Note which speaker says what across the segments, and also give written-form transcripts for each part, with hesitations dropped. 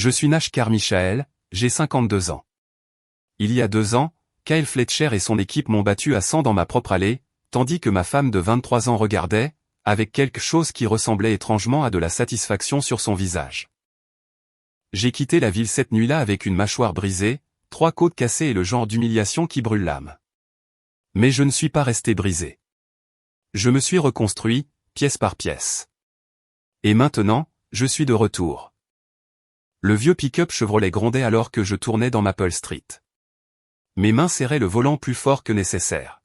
Speaker 1: Je suis Nashkar Michael, j'ai 52 ans. Il y a 2 ans, Kyle Fletcher et son équipe m'ont battu à 100 dans ma propre allée, tandis que ma femme de 23 ans regardait, avec quelque chose qui ressemblait étrangement à de la satisfaction sur son visage. J'ai quitté la ville cette nuit-là avec une mâchoire brisée, 3 côtes cassées et le genre d'humiliation qui brûle l'âme. Mais je ne suis pas resté brisé. Je me suis reconstruit, pièce par pièce. Et maintenant, je suis de retour. Le vieux pick-up Chevrolet grondait alors que je tournais dans Maple Street. Mes mains serraient le volant plus fort que nécessaire.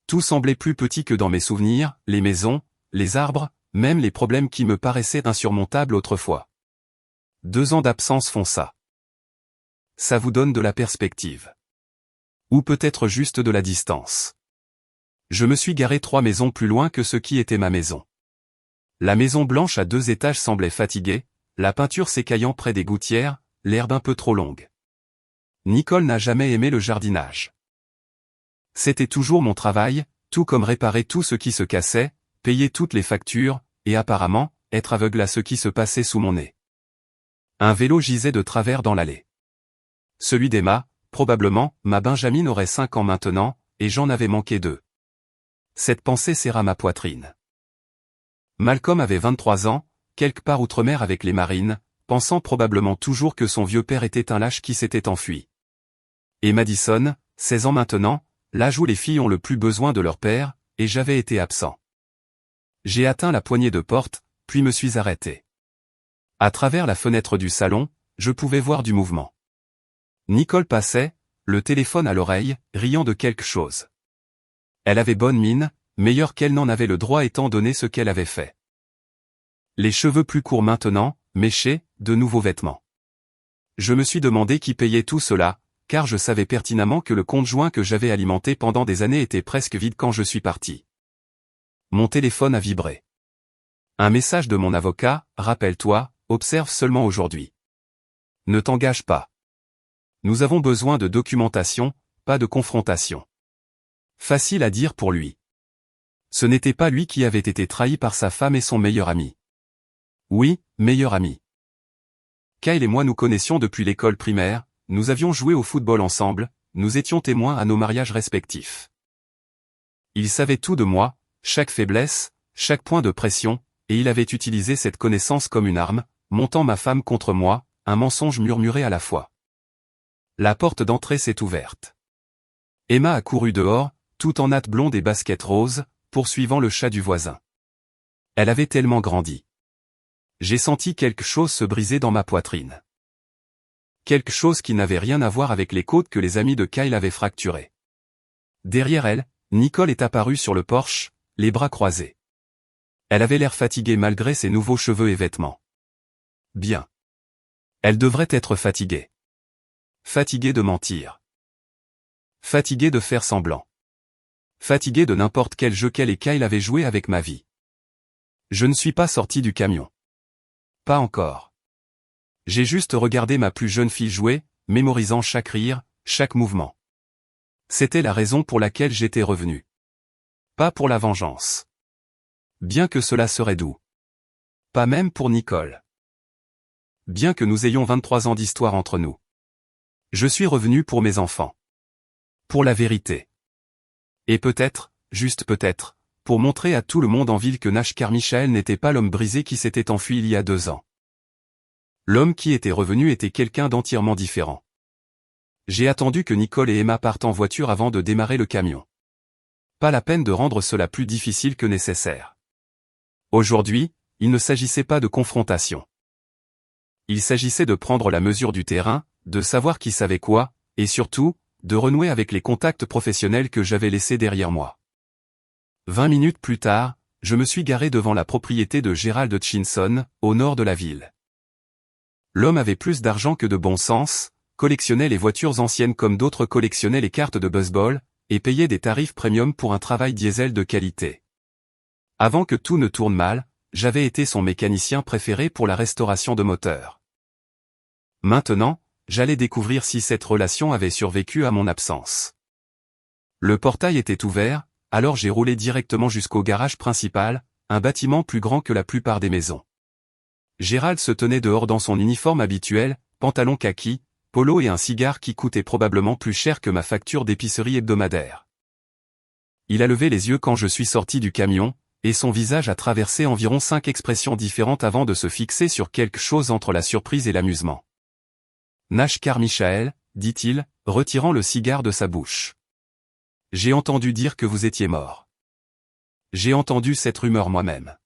Speaker 1: Tout semblait plus petit que dans mes souvenirs, les maisons, les arbres, même les problèmes qui me paraissaient insurmontables autrefois. 2 ans d'absence font ça. Ça vous donne de la perspective. Ou peut-être juste de la distance. Je me suis garé 3 maisons plus loin que ce qui était ma maison. La maison blanche à 2 étages semblait fatiguée, la peinture s'écaillant près des gouttières, l'herbe un peu trop longue. Nicole n'a jamais aimé le jardinage. C'était toujours mon travail, tout comme réparer tout ce qui se cassait, payer toutes les factures, et apparemment, être aveugle à ce qui se passait sous mon nez. Un vélo gisait de travers dans l'allée. Celui d'Emma, probablement, ma Benjamin aurait 5 ans maintenant, et j'en avais manqué 2. Cette pensée serra ma poitrine. Malcolm avait 23 ans, quelque part outre-mer avec les marines, pensant probablement toujours que son vieux père était un lâche qui s'était enfui. Et Madison, 16 ans maintenant, l'âge où les filles ont le plus besoin de leur père, et j'avais été absent. J'ai atteint la poignée de porte, puis me suis arrêté. À travers la fenêtre du salon, je pouvais voir du mouvement. Nicole passait, le téléphone à l'oreille, riant de quelque chose. Elle avait bonne mine, meilleure qu'elle n'en avait le droit étant donné ce qu'elle avait fait. Les cheveux plus courts maintenant, méchés, de nouveaux vêtements. Je me suis demandé qui payait tout cela, car je savais pertinemment que le compte joint que j'avais alimenté pendant des années était presque vide quand je suis parti. Mon téléphone a vibré. Un message de mon avocat, rappelle-toi, observe seulement aujourd'hui. Ne t'engage pas. Nous avons besoin de documentation, pas de confrontation. Facile à dire pour lui. Ce n'était pas lui qui avait été trahi par sa femme et son meilleur ami. Oui, meilleur ami. Kyle et moi nous connaissions depuis l'école primaire, nous avions joué au football ensemble, nous étions témoins à nos mariages respectifs. Il savait tout de moi, chaque faiblesse, chaque point de pression, et il avait utilisé cette connaissance comme une arme, montant ma femme contre moi, un mensonge murmuré à la fois. La porte d'entrée s'est ouverte. Emma a couru dehors, tout en natte blonde et basket rose, poursuivant le chat du voisin. Elle avait tellement grandi. J'ai senti quelque chose se briser dans ma poitrine. Quelque chose qui n'avait rien à voir avec les côtes que les amis de Kyle avaient fracturées. Derrière elle, Nicole est apparue sur le porche, les bras croisés. Elle avait l'air fatiguée malgré ses nouveaux cheveux et vêtements. Bien. Elle devrait être fatiguée. Fatiguée de mentir. Fatiguée de faire semblant. Fatiguée de n'importe quel jeu qu'elle et Kyle avaient joué avec ma vie. Je ne suis pas sorti du camion. Pas encore. J'ai juste regardé ma plus jeune fille jouer, mémorisant chaque rire, chaque mouvement. C'était la raison pour laquelle j'étais revenu. Pas pour la vengeance. Bien que cela serait doux. Pas même pour Nicole. Bien que nous ayons 23 ans d'histoire entre nous. Je suis revenu pour mes enfants. Pour la vérité. Et peut-être, juste peut-être, pour montrer à tout le monde en ville que Nashkar Michael n'était pas l'homme brisé qui s'était enfui il y a 2 ans. L'homme qui était revenu était quelqu'un d'entièrement différent. J'ai attendu que Nicole et Emma partent en voiture avant de démarrer le camion. Pas la peine de rendre cela plus difficile que nécessaire. Aujourd'hui, il ne s'agissait pas de confrontation. Il s'agissait de prendre la mesure du terrain, de savoir qui savait quoi, et surtout, de renouer avec les contacts professionnels que j'avais laissés derrière moi. 20 minutes plus tard, je me suis garé devant la propriété de Gerald Hutchinson, au nord de la ville. L'homme avait plus d'argent que de bon sens, collectionnait les voitures anciennes comme d'autres collectionnaient les cartes de baseball, et payait des tarifs premium pour un travail diesel de qualité. Avant que tout ne tourne mal, j'avais été son mécanicien préféré pour la restauration de moteurs. Maintenant, j'allais découvrir si cette relation avait survécu à mon absence. Le portail était ouvert, alors j'ai roulé directement jusqu'au garage principal, un bâtiment plus grand que la plupart des maisons. Gérald se tenait dehors dans son uniforme habituel, pantalon kaki, polo et un cigare qui coûtait probablement plus cher que ma facture d'épicerie hebdomadaire. Il a levé les yeux quand je suis sorti du camion, et son visage a traversé environ 5 expressions différentes avant de se fixer sur quelque chose entre la surprise et l'amusement. Nash Carmichael, dit-il, retirant le cigare de sa bouche. J'ai entendu dire que vous étiez mort. J'ai entendu cette rumeur moi-même.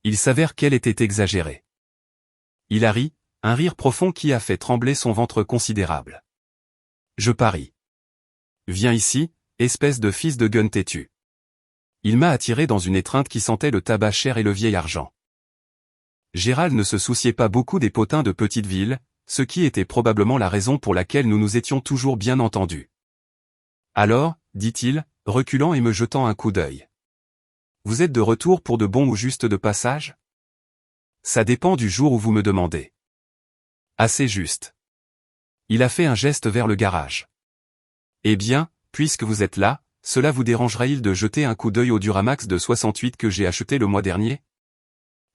Speaker 1: Il s'avère qu'elle était exagérée. Il a ri, un rire profond qui a fait trembler son ventre considérable. Je parie. Viens ici, espèce de fils de gun têtu. Il m'a attiré dans une étreinte qui sentait le tabac cher et le vieil argent. Gérald ne se souciait pas beaucoup des potins de petite ville, ce qui était probablement la raison pour laquelle nous nous étions toujours bien entendus. Alors, dit-il, reculant et me jetant un coup d'œil. Vous êtes de retour pour de bon ou juste de passage? Ça dépend du jour où vous me demandez. Assez juste. Il a fait un geste vers le garage. Eh bien, puisque vous êtes là, cela vous dérangerait-il de jeter un coup d'œil au Duramax de 68 que j'ai acheté le mois dernier?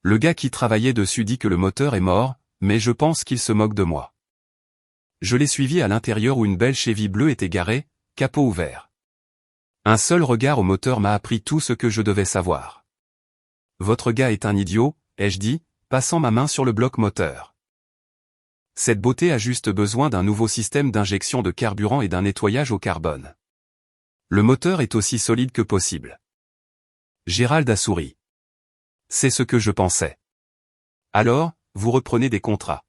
Speaker 1: Le gars qui travaillait dessus dit que le moteur est mort, mais je pense qu'il se moque de moi. Je l'ai suivi à l'intérieur où une belle Chevy bleue était garée, capot ouvert. Un seul regard au moteur m'a appris tout ce que je devais savoir. Votre gars est un idiot, ai-je dit, passant ma main sur le bloc moteur. Cette beauté a juste besoin d'un nouveau système d'injection de carburant et d'un nettoyage au carbone. Le moteur est aussi solide que possible. Gérald a souri. C'est ce que je pensais. Alors, vous reprenez des contrats.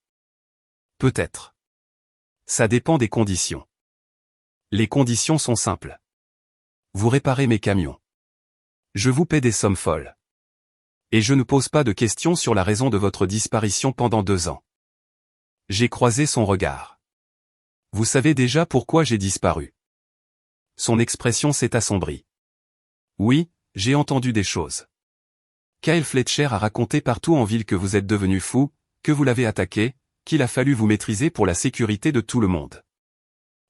Speaker 1: Peut-être. Ça dépend des conditions. Les conditions sont simples. Vous réparez mes camions. Je vous paie des sommes folles. Et je ne pose pas de questions sur la raison de votre disparition pendant 2 ans. J'ai croisé son regard. Vous savez déjà pourquoi j'ai disparu. Son expression s'est assombrie. Oui, j'ai entendu des choses. Kyle Fletcher a raconté partout en ville que vous êtes devenu fou, que vous l'avez attaqué, qu'il a fallu vous maîtriser pour la sécurité de tout le monde.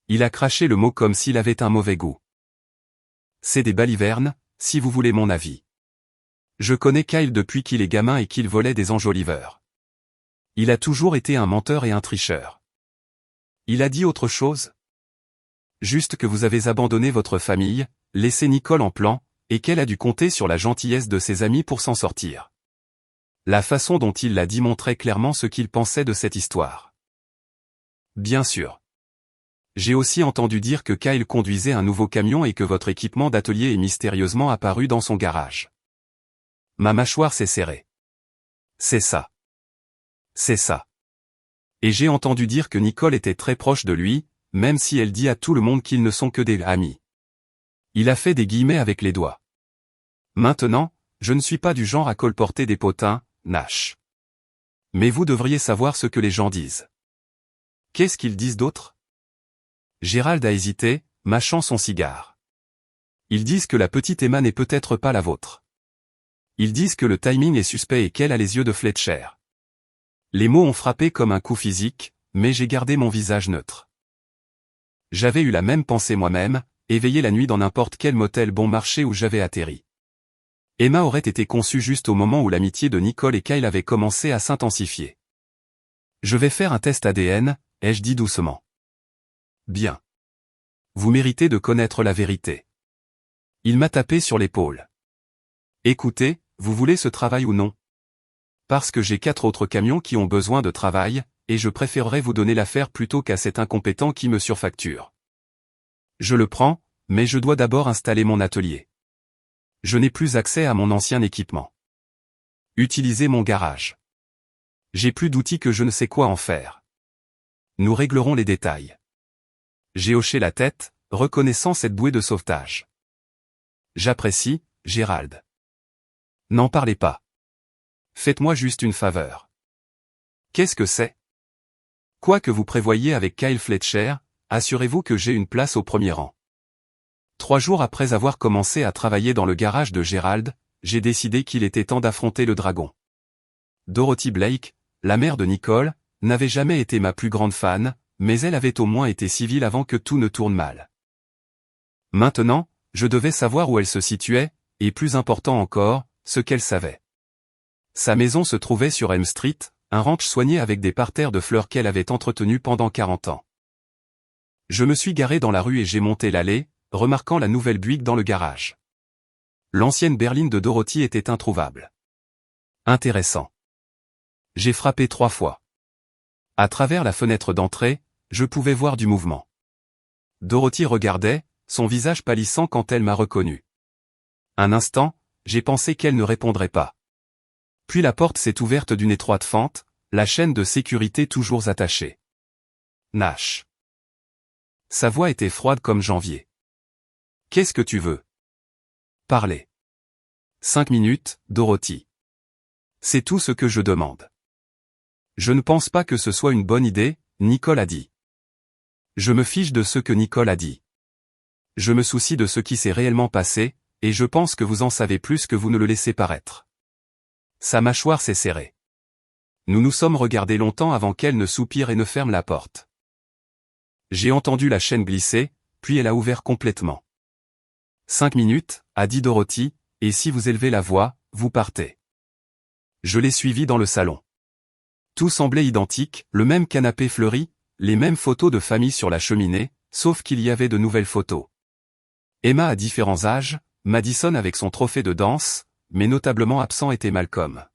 Speaker 1: Il a craché le mot comme s'il avait un mauvais goût. C'est des balivernes, si vous voulez mon avis. Je connais Kyle depuis qu'il est gamin et qu'il volait des enjoliveurs. Il a toujours été un menteur et un tricheur. Il a dit autre chose? Juste que vous avez abandonné votre famille, laissé Nicole en plan, et qu'elle a dû compter sur la gentillesse de ses amis pour s'en sortir. La façon dont il l'a dit montrait clairement ce qu'il pensait de cette histoire. Bien sûr. J'ai aussi entendu dire que Kyle conduisait un nouveau camion et que votre équipement d'atelier est mystérieusement apparu dans son garage. Ma mâchoire s'est serrée. C'est ça. C'est ça. Et j'ai entendu dire que Nicole était très proche de lui, même si elle dit à tout le monde qu'ils ne sont que des amis. Il a fait des guillemets avec les doigts. Maintenant, je ne suis pas du genre à colporter des potins, Nash. Mais vous devriez savoir ce que les gens disent. Qu'est-ce qu'ils disent d'autre? Gérald a hésité, mâchant son cigare. Ils disent que la petite Emma n'est peut-être pas la vôtre. Ils disent que le timing est suspect et qu'elle a les yeux de Fletcher. Les mots ont frappé comme un coup physique, mais j'ai gardé mon visage neutre. J'avais eu la même pensée moi-même, éveillé la nuit dans n'importe quel motel bon marché où j'avais atterri. Emma aurait été conçue juste au moment où l'amitié de Nicole et Kyle avait commencé à s'intensifier. Je vais faire un test ADN, ai-je dit doucement. Bien. Vous méritez de connaître la vérité. Il m'a tapé sur l'épaule. Écoutez, vous voulez ce travail ou non? Parce que j'ai 4 autres camions qui ont besoin de travail, et je préférerais vous donner l'affaire plutôt qu'à cet incompétent qui me surfacture. Je le prends, mais je dois d'abord installer mon atelier. Je n'ai plus accès à mon ancien équipement. Utilisez mon garage. J'ai plus d'outils que je ne sais quoi en faire. Nous réglerons les détails. J'ai hoché la tête, reconnaissant cette bouée de sauvetage. J'apprécie, Gérald. N'en parlez pas. Faites-moi juste une faveur. Qu'est-ce que c'est? Quoi que vous prévoyiez avec Kyle Fletcher, assurez-vous que j'ai une place au premier rang. 3 jours après avoir commencé à travailler dans le garage de Gérald, j'ai décidé qu'il était temps d'affronter le dragon. Dorothy Blake, la mère de Nicole, n'avait jamais été ma plus grande fan, mais elle avait au moins été civile avant que tout ne tourne mal. Maintenant, je devais savoir où elle se situait, et plus important encore, ce qu'elle savait. Sa maison se trouvait sur Elm Street, un ranch soigné avec des parterres de fleurs qu'elle avait entretenu pendant 40 ans. Je me suis garé dans la rue et j'ai monté l'allée, remarquant la nouvelle Buick dans le garage. L'ancienne berline de Dorothy était introuvable. Intéressant. J'ai frappé 3 fois. À travers la fenêtre d'entrée, je pouvais voir du mouvement. Dorothy regardait, son visage pâlissant quand elle m'a reconnu. Un instant, j'ai pensé qu'elle ne répondrait pas. Puis la porte s'est ouverte d'une étroite fente, la chaîne de sécurité toujours attachée. Nash. Sa voix était froide comme janvier. Qu'est-ce que tu veux? Parlez. 5 minutes, Dorothy. C'est tout ce que je demande. Je ne pense pas que ce soit une bonne idée, Nicole a dit. Je me fiche de ce que Nicole a dit. Je me soucie de ce qui s'est réellement passé, et je pense que vous en savez plus que vous ne le laissez paraître. Sa mâchoire s'est serrée. Nous nous sommes regardés longtemps avant qu'elle ne soupire et ne ferme la porte. J'ai entendu la chaîne glisser, puis elle a ouvert complètement. 5 minutes, a dit Dorothy, et si vous élevez la voix, vous partez. Je l'ai suivi dans le salon. Tout semblait identique, le même canapé fleuri, les mêmes photos de famille sur la cheminée, sauf qu'il y avait de nouvelles photos. Emma à différents âges, Madison avec son trophée de danse, mais notablement absent était Malcolm.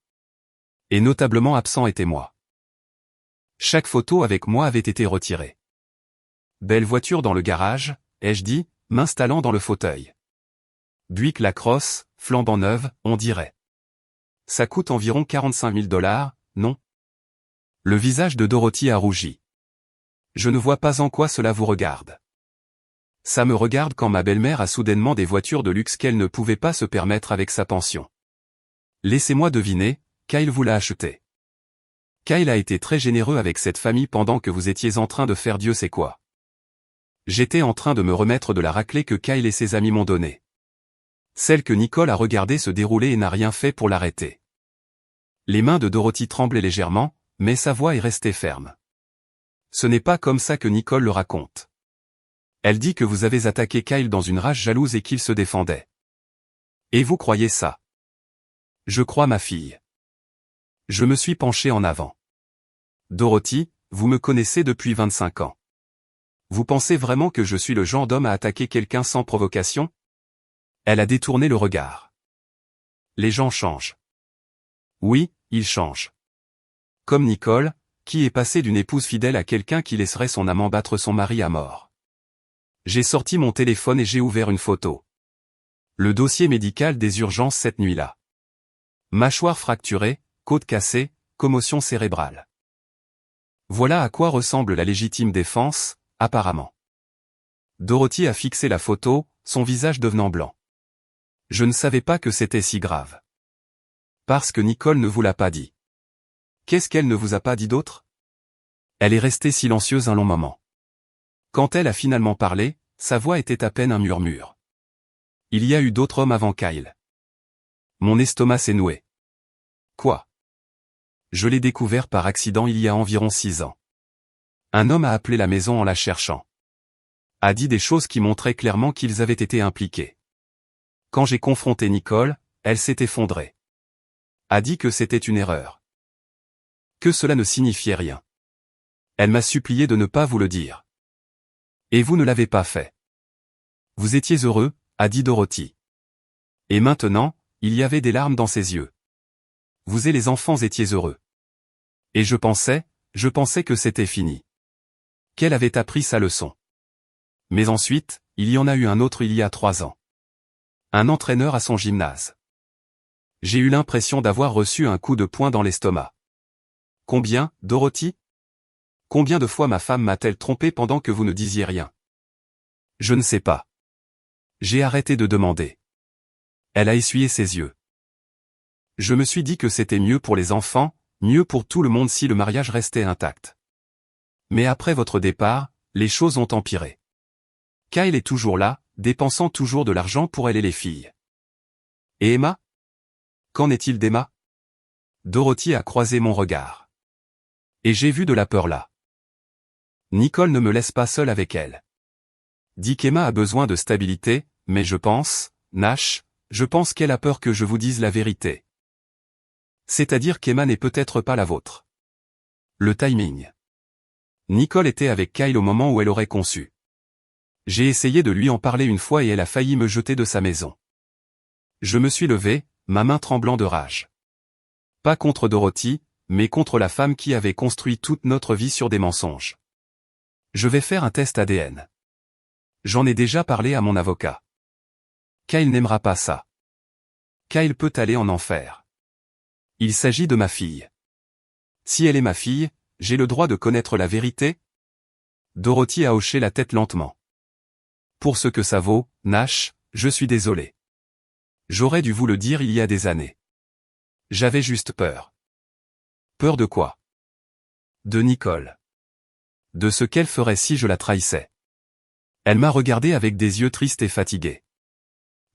Speaker 1: Et notablement absent était moi. Chaque photo avec moi avait été retirée. Belle voiture dans le garage, ai-je dit, m'installant dans le fauteuil. Buick Lacrosse, flambant neuve, on dirait. Ça coûte environ 45 000 $, non? Le visage de Dorothy a rougi. Je ne vois pas en quoi cela vous regarde. Ça me regarde quand ma belle-mère a soudainement des voitures de luxe qu'elle ne pouvait pas se permettre avec sa pension. Laissez-moi deviner, Kyle vous l'a acheté. Kyle a été très généreux avec cette famille pendant que vous étiez en train de faire Dieu sait quoi. J'étais en train de me remettre de la raclée que Kyle et ses amis m'ont donnée. Celle que Nicole a regardée se dérouler et n'a rien fait pour l'arrêter. Les mains de Dorothy tremblaient légèrement, mais sa voix est restée ferme. Ce n'est pas comme ça que Nicole le raconte. Elle dit que vous avez attaqué Kyle dans une rage jalouse et qu'il se défendait. Et vous croyez ça? Je crois ma fille. Je me suis penché en avant. Dorothy, vous me connaissez depuis 25 ans. Vous pensez vraiment que je suis le genre d'homme à attaquer quelqu'un sans provocation? Elle a détourné le regard. Les gens changent. Oui, ils changent. Comme Nicole, qui est passée d'une épouse fidèle à quelqu'un qui laisserait son amant battre son mari à mort. J'ai sorti mon téléphone et j'ai ouvert une photo. Le dossier médical des urgences cette nuit-là. Mâchoire fracturée, côte cassée, commotion cérébrale. Voilà à quoi ressemble la légitime défense, apparemment. Dorothy a fixé la photo, son visage devenant blanc. Je ne savais pas que c'était si grave. Parce que Nicole ne vous l'a pas dit. Qu'est-ce qu'elle ne vous a pas dit d'autre? Elle est restée silencieuse un long moment. Quand elle a finalement parlé, sa voix était à peine un murmure. Il y a eu d'autres hommes avant Kyle. Mon estomac s'est noué. Quoi? Je l'ai découvert par accident il y a environ 6 ans. Un homme a appelé la maison en la cherchant. A dit des choses qui montraient clairement qu'ils avaient été impliqués. Quand j'ai confronté Nicole, elle s'est effondrée. A dit que c'était une erreur. Que cela ne signifiait rien. Elle m'a supplié de ne pas vous le dire. Et vous ne l'avez pas fait. Vous étiez heureux, a dit Dorothy. Et maintenant, il y avait des larmes dans ses yeux. Vous et les enfants étiez heureux. Et je pensais que c'était fini. Qu'elle avait appris sa leçon. Mais ensuite, il y en a eu un autre il y a 3 ans. Un entraîneur à son gymnase. J'ai eu l'impression d'avoir reçu un coup de poing dans l'estomac. Combien, Dorothy? Combien de fois ma femme m'a-t-elle trompé pendant que vous ne disiez rien? Je ne sais pas. J'ai arrêté de demander. Elle a essuyé ses yeux. Je me suis dit que c'était mieux pour les enfants, mieux pour tout le monde si le mariage restait intact. Mais après votre départ, les choses ont empiré. Kyle est toujours là, dépensant toujours de l'argent pour elle et les filles. Et Emma? Qu'en est-il d'Emma? Dorothy a croisé mon regard. Et j'ai vu de la peur là. Nicole ne me laisse pas seule avec elle. Dit qu'Emma a besoin de stabilité, mais je pense, Nash, je pense qu'elle a peur que je vous dise la vérité. C'est-à-dire qu'Emma n'est peut-être pas la vôtre. Le timing. Nicole était avec Kyle au moment où elle aurait conçu. J'ai essayé de lui en parler une fois et elle a failli me jeter de sa maison. Je me suis levé, ma main tremblant de rage. Pas contre Dorothy, mais contre la femme qui avait construit toute notre vie sur des mensonges. Je vais faire un test ADN. J'en ai déjà parlé à mon avocat. Kyle n'aimera pas ça. Kyle peut aller en enfer. Il s'agit de ma fille. Si elle est ma fille, j'ai le droit de connaître la vérité? Dorothy a hoché la tête lentement. Pour ce que ça vaut, Nash, je suis désolé. J'aurais dû vous le dire il y a des années. J'avais juste peur. Peur de quoi? De Nicole. De ce qu'elle ferait si je la trahissais. Elle m'a regardé avec des yeux tristes et fatigués.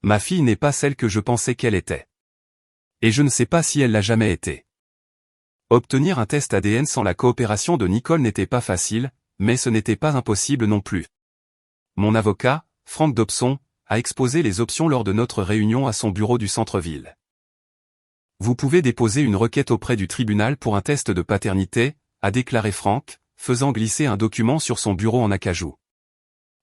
Speaker 1: Ma fille n'est pas celle que je pensais qu'elle était. Et je ne sais pas si elle l'a jamais été. Obtenir un test ADN sans la coopération de Nicole n'était pas facile, mais ce n'était pas impossible non plus. Mon avocat, Frank Dobson, a exposé les options lors de notre réunion à son bureau du centre-ville. Vous pouvez déposer une requête auprès du tribunal pour un test de paternité, a déclaré Frank, faisant glisser un document sur son bureau en acajou.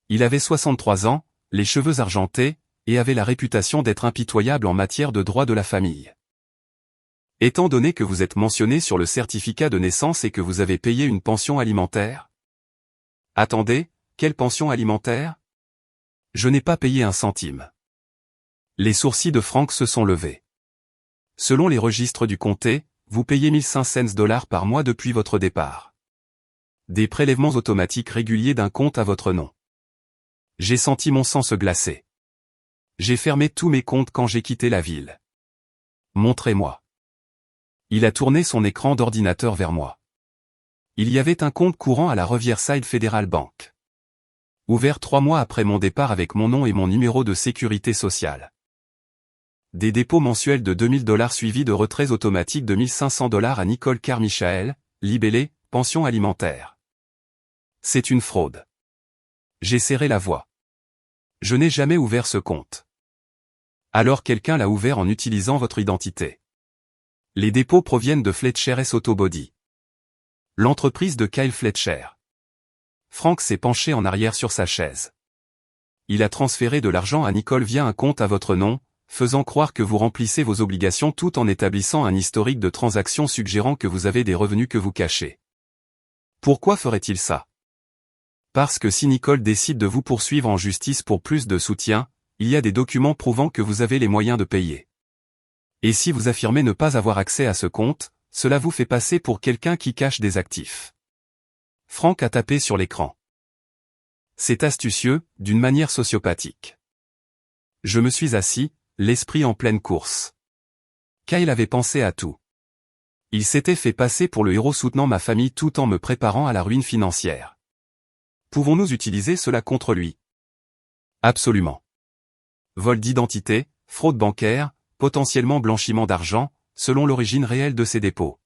Speaker 1: Il avait 63 ans, les cheveux argentés, et avait la réputation d'être impitoyable en matière de droit de la famille. Étant donné que vous êtes mentionné sur le certificat de naissance et que vous avez payé une pension alimentaire? Attendez, quelle pension alimentaire? Je n'ai pas payé un centime. Les sourcils de Frank se sont levés. Selon les registres du comté, vous payez 1500 $ par mois depuis votre départ. Des prélèvements automatiques réguliers d'un compte à votre nom. J'ai senti mon sang se glacer. J'ai fermé tous mes comptes quand j'ai quitté la ville. Montrez-moi. Il a tourné son écran d'ordinateur vers moi. Il y avait un compte courant à la Riverside Federal Bank. Ouvert 3 mois après mon départ avec mon nom et mon numéro de sécurité sociale. Des dépôts mensuels de 2000 $ suivis de retraits automatiques de 1500 $ à Nicole Carmichael, libellé, pension alimentaire. C'est une fraude. J'ai serré la voix. Je n'ai jamais ouvert ce compte. Alors quelqu'un l'a ouvert en utilisant votre identité. Les dépôts proviennent de Fletcher & Auto Body. L'entreprise de Kyle Fletcher. Frank s'est penché en arrière sur sa chaise. Il a transféré de l'argent à Nicole via un compte à votre nom, faisant croire que vous remplissez vos obligations tout en établissant un historique de transactions suggérant que vous avez des revenus que vous cachez. Pourquoi ferait-il ça? Parce que si Nicole décide de vous poursuivre en justice pour plus de soutien, il y a des documents prouvant que vous avez les moyens de payer. Et si vous affirmez ne pas avoir accès à ce compte, cela vous fait passer pour quelqu'un qui cache des actifs. Frank a tapé sur l'écran. C'est astucieux, d'une manière sociopathique. Je me suis assis, l'esprit en pleine course. Kyle avait pensé à tout. Il s'était fait passer pour le héros soutenant ma famille tout en me préparant à la ruine financière. Pouvons-nous utiliser cela contre lui? Absolument. Vol d'identité, fraude bancaire, potentiellement blanchiment d'argent, selon l'origine réelle de ces dépôts.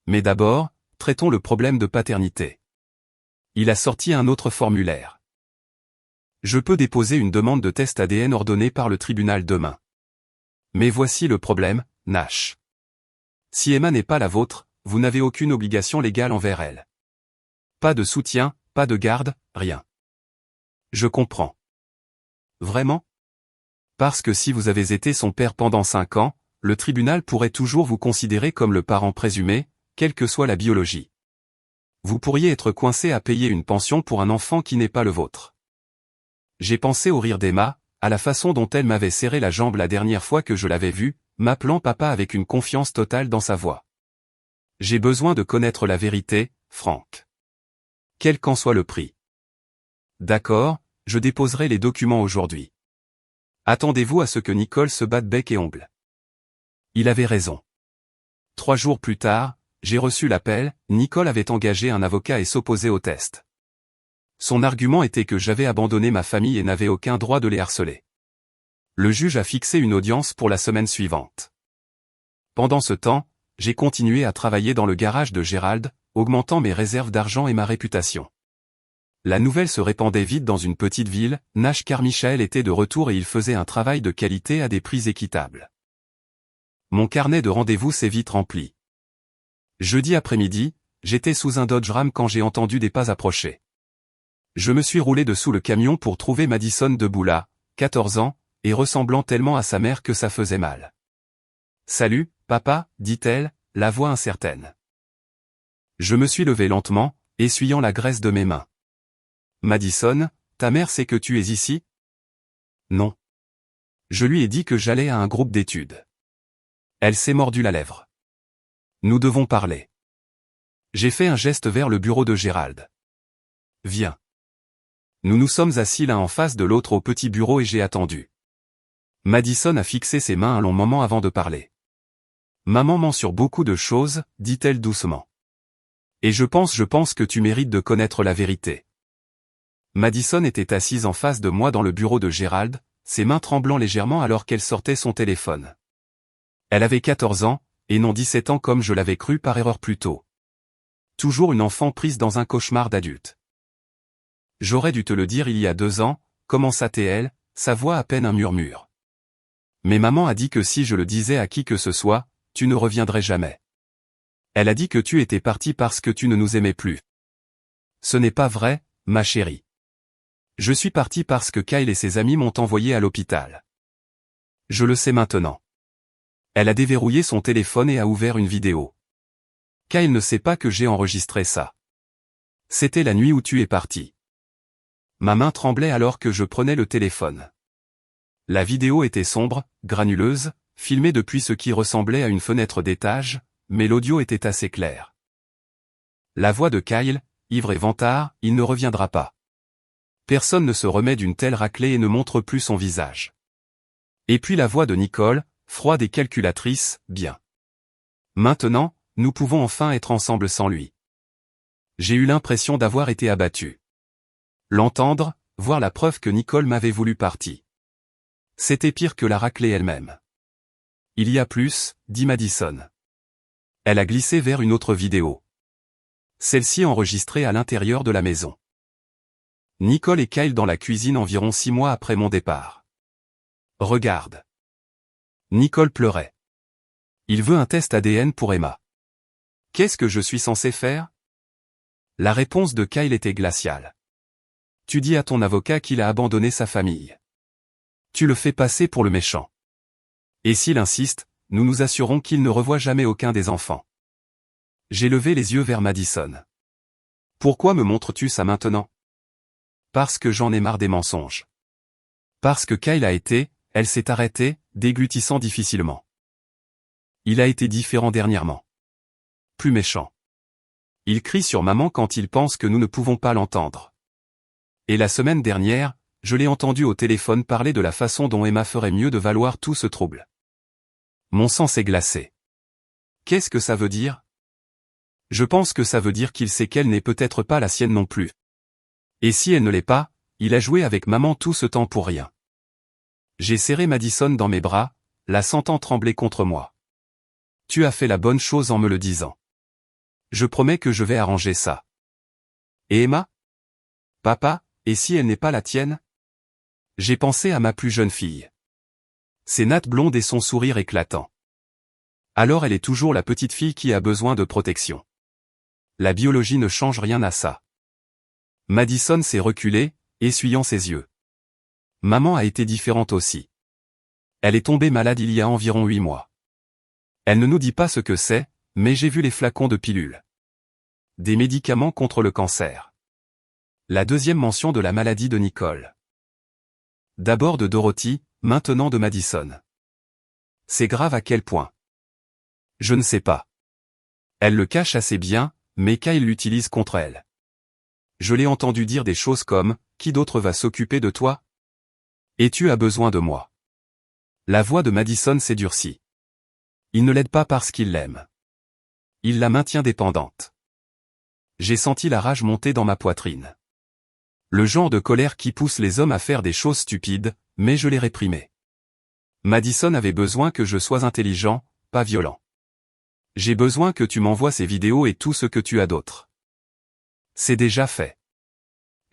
Speaker 1: Mais d'abord, traitons le problème de paternité. Il a sorti un autre formulaire. Je peux déposer une demande de test ADN ordonnée par le tribunal demain. Mais voici le problème, Nash. Si Emma n'est pas la vôtre, vous n'avez aucune obligation légale envers elle. Pas de soutien, pas de garde, rien. Je comprends. Vraiment? Parce que si vous avez été son père pendant 5 ans, le tribunal pourrait toujours vous considérer comme le parent présumé, quelle que soit la biologie. Vous pourriez être coincé à payer une pension pour un enfant qui n'est pas le vôtre. J'ai pensé au rire d'Emma, à la façon dont elle m'avait serré la jambe la dernière fois que je l'avais vue, m'appelant papa avec une confiance totale dans sa voix. J'ai besoin de connaître la vérité, Frank. Quel qu'en soit le prix. D'accord, je déposerai les documents aujourd'hui. Attendez-vous à ce que Nicole se batte bec et ongle. Il avait raison. 3 jours plus tard, j'ai reçu l'appel, Nicole avait engagé un avocat et s'opposait au test. Son argument était que j'avais abandonné ma famille et n'avais aucun droit de les harceler. Le juge a fixé une audience pour la semaine suivante. Pendant ce temps, j'ai continué à travailler dans le garage de Gérald, augmentant mes réserves d'argent et ma réputation. La nouvelle se répandait vite dans une petite ville, Nash Carmichael était de retour et il faisait un travail de qualité à des prix équitables. Mon carnet de rendez-vous s'est vite rempli. Jeudi après-midi, j'étais sous un Dodge Ram quand j'ai entendu des pas approcher. Je me suis roulé dessous le camion pour trouver Madison debout là, 14 ans, et ressemblant tellement à sa mère que ça faisait mal. « Salut, papa » dit-elle, la voix incertaine. Je me suis levé lentement, essuyant la graisse de mes mains. « Madison, ta mère sait que tu es ici ?» « Non. » Je lui ai dit que j'allais à un groupe d'études. Elle s'est mordu la lèvre. « Nous devons parler. » J'ai fait un geste vers le bureau de Gérald. « Viens. » Nous nous sommes assis l'un en face de l'autre au petit bureau et j'ai attendu. Madison a fixé ses mains un long moment avant de parler. « Maman ment sur beaucoup de choses, dit-elle doucement. Et je pense que tu mérites de connaître la vérité. » Madison était assise en face de moi dans le bureau de Gérald, ses mains tremblant légèrement alors qu'elle sortait son téléphone. Elle avait 14 ans, et non 17 ans comme je l'avais cru par erreur plus tôt. Toujours une enfant prise dans un cauchemar d'adulte. « J'aurais dû te le dire il y a 2 ans, commença-t-elle, sa voix à peine un murmure. Mais maman a dit que si je le disais à qui que ce soit, tu ne reviendrais jamais. Elle a dit que tu étais parti parce que tu ne nous aimais plus. Ce n'est pas vrai, ma chérie. Je suis parti parce que Kyle et ses amis m'ont envoyé à l'hôpital. Je le sais maintenant. Elle a déverrouillé son téléphone et a ouvert une vidéo. Kyle ne sait pas que j'ai enregistré ça. C'était la nuit où tu es parti. Ma main tremblait alors que je prenais le téléphone. La vidéo était sombre, granuleuse, filmée depuis ce qui ressemblait à une fenêtre d'étage, mais l'audio était assez clair. La voix de Kyle, ivre et vantard, il ne reviendra pas. Personne ne se remet d'une telle raclée et ne montre plus son visage. Et puis la voix de Nicole, froide et calculatrice, bien. Maintenant, nous pouvons enfin être ensemble sans lui. J'ai eu l'impression d'avoir été abattu. L'entendre, voir la preuve que Nicole m'avait voulu partie. C'était pire que la raclée elle-même. Il y a plus, dit Madison. Elle a glissé vers une autre vidéo. Celle-ci enregistrée à l'intérieur de la maison. Nicole et Kyle dans la cuisine environ 6 mois après mon départ. Regarde. Nicole pleurait. Il veut un test ADN pour Emma. Qu'est-ce que je suis censé faire? La réponse de Kyle était glaciale. Tu dis à ton avocat qu'il a abandonné sa famille. Tu le fais passer pour le méchant. Et s'il insiste, nous nous assurons qu'il ne revoit jamais aucun des enfants. J'ai levé les yeux vers Madison. Pourquoi me montres-tu ça maintenant? Parce que j'en ai marre des mensonges. Parce que Kyle a été, elle s'est arrêtée, déglutissant difficilement. Il a été différent dernièrement. Plus méchant. Il crie sur maman quand il pense que nous ne pouvons pas l'entendre. Et la semaine dernière, je l'ai entendu au téléphone parler de la façon dont Emma ferait mieux de valoir tout ce trouble. Mon sang s'est glacé. Qu'est-ce que ça veut dire? Je pense que ça veut dire qu'il sait qu'elle n'est peut-être pas la sienne non plus. Et si elle ne l'est pas, il a joué avec maman tout ce temps pour rien. J'ai serré Madison dans mes bras, la sentant trembler contre moi. Tu as fait la bonne chose en me le disant. Je promets que je vais arranger ça. Et Emma? Papa, et si elle n'est pas la tienne? J'ai pensé à ma plus jeune fille. Ses nattes blondes et son sourire éclatant. Alors elle est toujours la petite fille qui a besoin de protection. La biologie ne change rien à ça. Madison s'est reculée, essuyant ses yeux. Maman a été différente aussi. Elle est tombée malade il y a environ 8 mois. Elle ne nous dit pas ce que c'est, mais j'ai vu les flacons de pilules. Des médicaments contre le cancer. La deuxième mention de la maladie de Nicole. D'abord de Dorothy, maintenant de Madison. C'est grave à quel point? Je ne sais pas. Elle le cache assez bien, mais Kyle l'utilise contre elle. Je l'ai entendu dire des choses comme « Qui d'autre va s'occuper de toi? Et tu as besoin de moi. » La voix de Madison s'est durcie. Il ne l'aide pas parce qu'il l'aime. Il la maintient dépendante. J'ai senti la rage monter dans ma poitrine. Le genre de colère qui pousse les hommes à faire des choses stupides, mais je l'ai réprimé. Madison avait besoin que je sois intelligent, pas violent. J'ai besoin que tu m'envoies ces vidéos et tout ce que tu as d'autre. C'est déjà fait.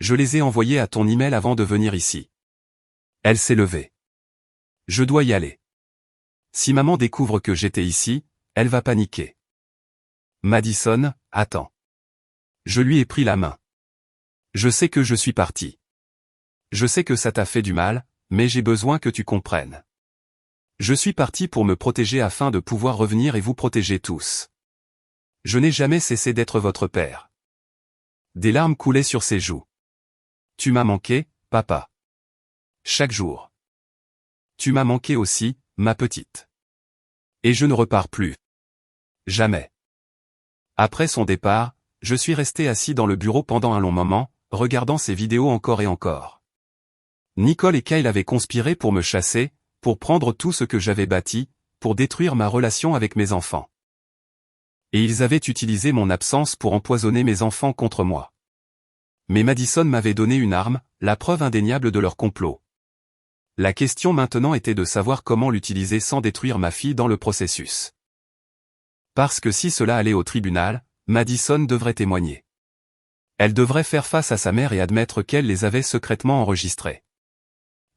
Speaker 1: Je les ai envoyés à ton email avant de venir ici. Elle s'est levée. Je dois y aller. Si maman découvre que j'étais ici, elle va paniquer. Madison, attends. Je lui ai pris la main. Je sais que je suis parti. Je sais que ça t'a fait du mal, mais j'ai besoin que tu comprennes. Je suis parti pour me protéger afin de pouvoir revenir et vous protéger tous. Je n'ai jamais cessé d'être votre père. Des larmes coulaient sur ses joues. Tu m'as manqué, papa. Chaque jour. Tu m'as manqué aussi, ma petite. Et je ne repars plus. Jamais. Après son départ, je suis resté assis dans le bureau pendant un long moment, regardant ces vidéos encore et encore. Nicole et Kyle avaient conspiré pour me chasser, pour prendre tout ce que j'avais bâti, pour détruire ma relation avec mes enfants. Et ils avaient utilisé mon absence pour empoisonner mes enfants contre moi. Mais Madison m'avait donné une arme, la preuve indéniable de leur complot. La question maintenant était de savoir comment l'utiliser sans détruire ma fille dans le processus. Parce que si cela allait au tribunal, Madison devrait témoigner. Elle devrait faire face à sa mère et admettre qu'elle les avait secrètement enregistrés.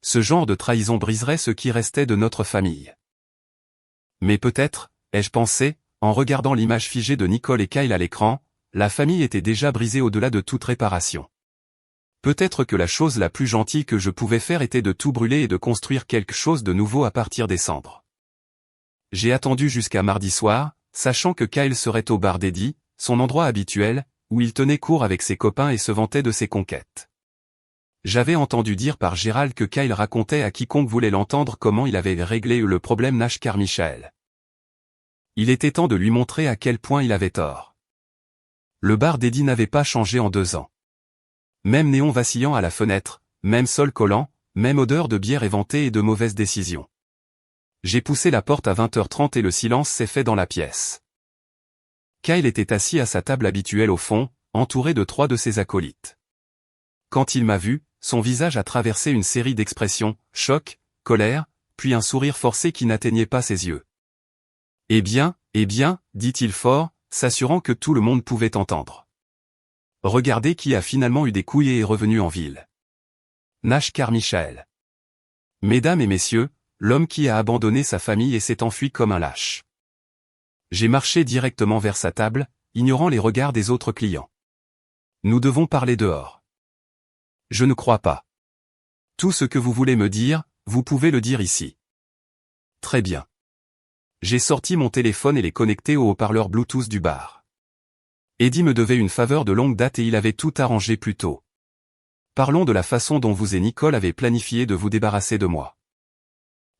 Speaker 1: Ce genre de trahison briserait ce qui restait de notre famille. Mais peut-être, ai-je pensé, en regardant l'image figée de Nicole et Kyle à l'écran, la famille était déjà brisée au-delà de toute réparation. Peut-être que la chose la plus gentille que je pouvais faire était de tout brûler et de construire quelque chose de nouveau à partir des cendres. J'ai attendu jusqu'à mardi soir, sachant que Kyle serait au bar d'Eddie, son endroit habituel, où il tenait court avec ses copains et se vantait de ses conquêtes. J'avais entendu dire par Gérald que Kyle racontait à quiconque voulait l'entendre comment il avait réglé le problème Nash Carmichael. Il était temps de lui montrer à quel point il avait tort. Le bar d'Eddie n'avait pas changé en 2 ans. Même néon vacillant à la fenêtre, même sol collant, même odeur de bière éventée et de mauvaises décisions. J'ai poussé la porte à 20h30 et le silence s'est fait dans la pièce. Kyle était assis à sa table habituelle au fond, entouré de 3 de ses acolytes. Quand il m'a vu, son visage a traversé une série d'expressions, choc, colère, puis un sourire forcé qui n'atteignait pas ses yeux. Eh bien, dit-il fort, s'assurant que tout le monde pouvait entendre. Regardez qui a finalement eu des couilles et est revenu en ville. Nash Carmichael. Mesdames et messieurs, l'homme qui a abandonné sa famille et s'est enfui comme un lâche. J'ai marché directement vers sa table, ignorant les regards des autres clients. Nous devons parler dehors. Je ne crois pas. Tout ce que vous voulez me dire, vous pouvez le dire ici. Très bien. J'ai sorti mon téléphone et l'ai connecté au haut-parleur Bluetooth du bar. Eddie me devait une faveur de longue date et il avait tout arrangé plus tôt. Parlons de la façon dont vous et Nicole avez planifié de vous débarrasser de moi.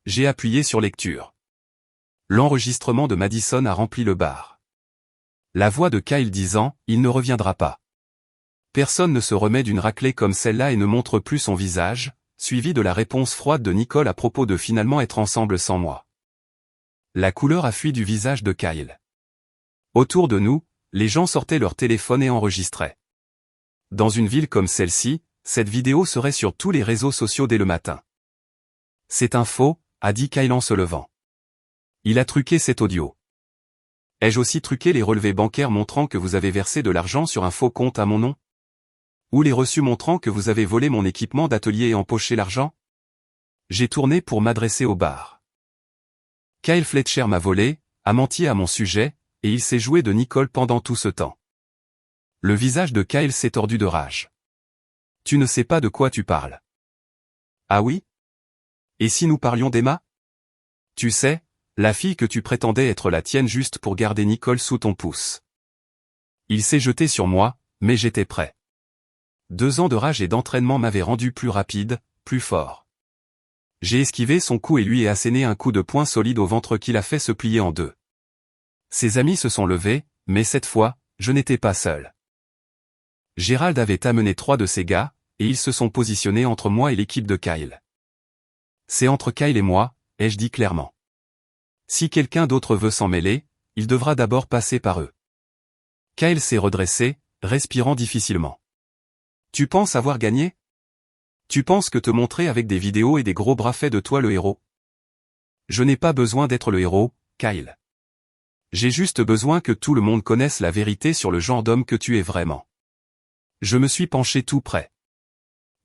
Speaker 1: J'ai appuyé sur lecture. L'enregistrement de Madison a rempli le bar. La voix de Kyle disant « Il ne reviendra pas ». Personne ne se remet d'une raclée comme celle-là et ne montre plus son visage, suivi de la réponse froide de Nicole à propos de finalement être ensemble sans moi. La couleur a fui du visage de Kyle. Autour de nous, les gens sortaient leur téléphone et enregistraient. Dans une ville comme celle-ci, cette vidéo serait sur tous les réseaux sociaux dès le matin. C'est un faux, a dit Kyle en se levant. Il a truqué cet audio. Ai-je aussi truqué les relevés bancaires montrant que vous avez versé de l'argent sur un faux compte à mon nom? Ou les reçus montrant que vous avez volé mon équipement d'atelier et empoché l'argent? J'ai tourné pour m'adresser au bar. Kyle Fletcher m'a volé, a menti à mon sujet, et il s'est joué de Nicole pendant tout ce temps. Le visage de Kyle s'est tordu de rage. Tu ne sais pas de quoi tu parles. Ah oui? Et si nous parlions d'Emma? Tu sais, la fille que tu prétendais être la tienne juste pour garder Nicole sous ton pouce. Il s'est jeté sur moi, mais j'étais prêt. 2 ans de rage et d'entraînement m'avaient rendu plus rapide, plus fort. J'ai esquivé son coup et lui ai asséné un coup de poing solide au ventre qui l'a fait se plier en 2. Ses amis se sont levés, mais cette fois, je n'étais pas seul. Gérald avait amené 3 de ses gars, et ils se sont positionnés entre moi et l'équipe de Kyle. C'est entre Kyle et moi, ai-je dit clairement. Si quelqu'un d'autre veut s'en mêler, il devra d'abord passer par eux. Kyle s'est redressé, respirant difficilement. Tu penses avoir gagné? Tu penses que te montrer avec des vidéos et des gros bras fait de toi le héros? Je n'ai pas besoin d'être le héros, Kyle. J'ai juste besoin que tout le monde connaisse la vérité sur le genre d'homme que tu es vraiment. Je me suis penché tout près.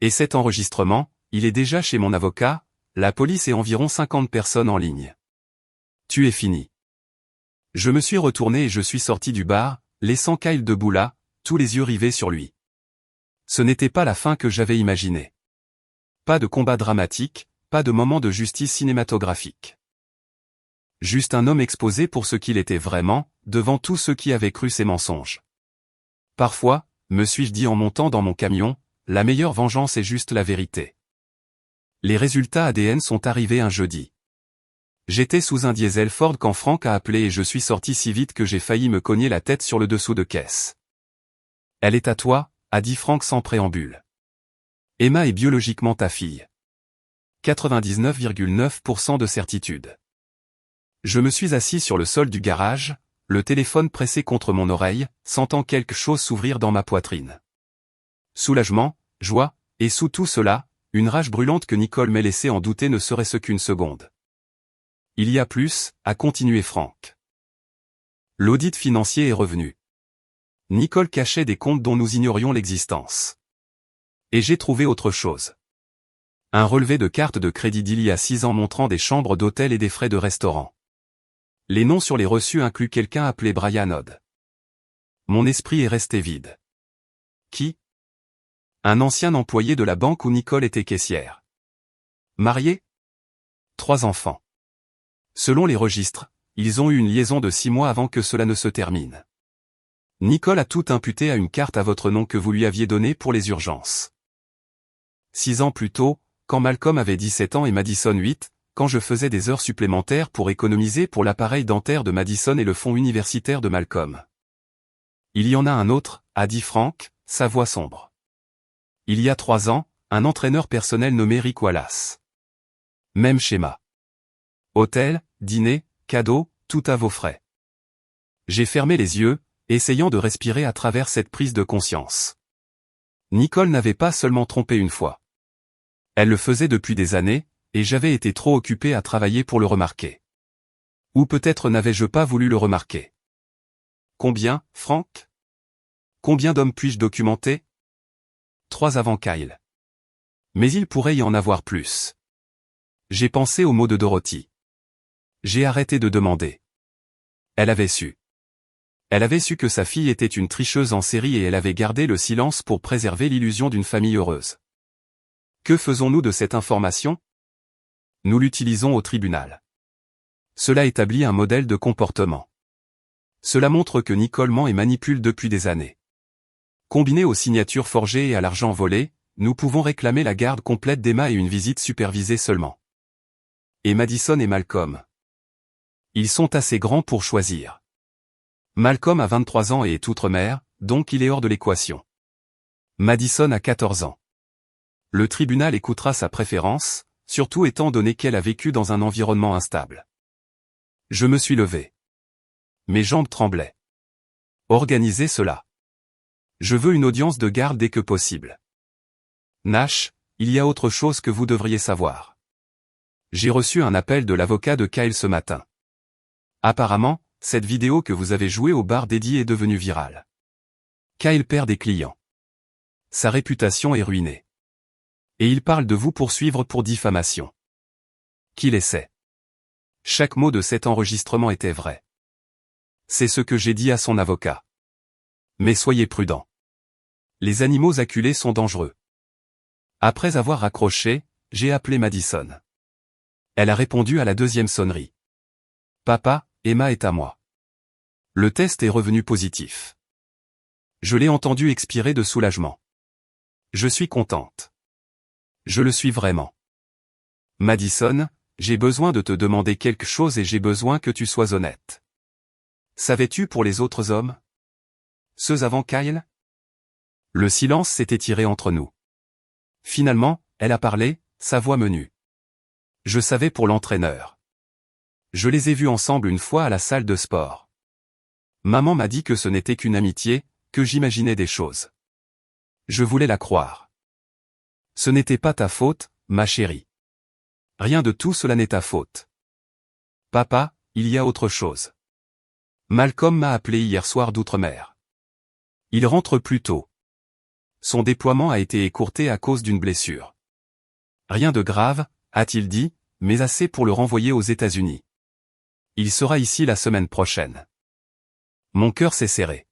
Speaker 1: Et cet enregistrement, il est déjà chez mon avocat, la police et environ 50 personnes en ligne. Tu es fini. Je me suis retourné et je suis sorti du bar, laissant Kyle debout là, tous les yeux rivés sur lui. Ce n'était pas la fin que j'avais imaginée. Pas de combat dramatique, pas de moment de justice cinématographique. Juste un homme exposé pour ce qu'il était vraiment, devant tous ceux qui avaient cru ses mensonges. Parfois, me suis-je dit en montant dans mon camion, la meilleure vengeance est juste la vérité. Les résultats ADN sont arrivés un jeudi. J'étais sous un diesel Ford quand Frank a appelé et je suis sorti si vite que j'ai failli me cogner la tête sur le dessous de caisse. Elle est à toi, a dit Frank sans préambule. Emma est biologiquement ta fille. 99,9% de certitude. Je me suis assis sur le sol du garage, le téléphone pressé contre mon oreille, sentant quelque chose s'ouvrir dans ma poitrine. Soulagement, joie, et sous tout cela, une rage brûlante que Nicole m'ait laissé en douter ne serait-ce qu'une seconde. Il y a plus, a continué Frank. L'audit financier est revenu. Nicole cachait des comptes dont nous ignorions l'existence. Et j'ai trouvé autre chose. Un relevé de carte de crédit d'il y a 6 ans montrant des chambres d'hôtel et des frais de restaurant. Les noms sur les reçus incluent quelqu'un appelé Brian Odd. Mon esprit est resté vide. Qui? Un ancien employé de la banque où Nicole était caissière. Marié? 3 enfants. Selon les registres, ils ont eu une liaison de 6 mois avant que cela ne se termine. Nicole a tout imputé à une carte à votre nom que vous lui aviez donnée pour les urgences. 6 ans plus tôt, quand Malcolm avait 17 ans et Madison 8, quand je faisais des heures supplémentaires pour économiser pour l'appareil dentaire de Madison et le fonds universitaire de Malcolm. Il y en a un autre, a dit Frank, sa voix sombre. Il y a 3 ans, un entraîneur personnel nommé Rick Wallace. Même schéma. Hôtel, dîner, cadeaux, tout à vos frais. J'ai fermé les yeux, essayant de respirer à travers cette prise de conscience. Nicole n'avait pas seulement trompé une fois. Elle le faisait depuis des années, et j'avais été trop occupé à travailler pour le remarquer. Ou peut-être n'avais-je pas voulu le remarquer. Combien, Frank? Combien d'hommes puis-je documenter? 3 avant Kyle. Mais il pourrait y en avoir plus. J'ai pensé aux mots de Dorothy. J'ai arrêté de demander. Elle avait su. Elle avait su que sa fille était une tricheuse en série et elle avait gardé le silence pour préserver l'illusion d'une famille heureuse. Que faisons-nous de cette information? Nous l'utilisons au tribunal. Cela établit un modèle de comportement. Cela montre que Nicole ment et manipule depuis des années. Combiné aux signatures forgées et à l'argent volé, nous pouvons réclamer la garde complète d'Emma et une visite supervisée seulement. Et Madison et Malcolm. Ils sont assez grands pour choisir. Malcolm a 23 ans et est outre-mer, donc il est hors de l'équation. Madison a 14 ans. Le tribunal écoutera sa préférence, surtout étant donné qu'elle a vécu dans un environnement instable. Je me suis levé. Mes jambes tremblaient. Organisez cela. Je veux une audience de garde dès que possible. Nash, il y a autre chose que vous devriez savoir. J'ai reçu un appel de l'avocat de Kyle ce matin. Apparemment, cette vidéo que vous avez jouée au bar d'Eddie est devenue virale. Kyle perd des clients. Sa réputation est ruinée. Et il parle de vous poursuivre pour diffamation. Qui l'essaie? Chaque mot de cet enregistrement était vrai. C'est ce que j'ai dit à son avocat. Mais soyez prudent. Les animaux acculés sont dangereux. Après avoir raccroché, j'ai appelé Madison. Elle a répondu à la 2e sonnerie. Papa, Emma est à moi. Le test est revenu positif. Je l'ai entendu expirer de soulagement. Je suis contente. Je le suis vraiment. Madison, j'ai besoin de te demander quelque chose et j'ai besoin que tu sois honnête. Savais-tu pour les autres hommes? Ceux avant Kyle? Le silence s'est étiré entre nous. Finalement, elle a parlé, sa voix menue. Je savais pour l'entraîneur. Je les ai vus ensemble une fois à la salle de sport. Maman m'a dit que ce n'était qu'une amitié, que j'imaginais des choses. Je voulais la croire. Ce n'était pas ta faute, ma chérie. Rien de tout cela n'est ta faute. Papa, il y a autre chose. Malcolm m'a appelé hier soir d'outre-mer. Il rentre plus tôt. Son déploiement a été écourté à cause d'une blessure. Rien de grave, a-t-il dit, mais assez pour le renvoyer aux États-Unis. Il sera ici la semaine prochaine. Mon cœur s'est serré.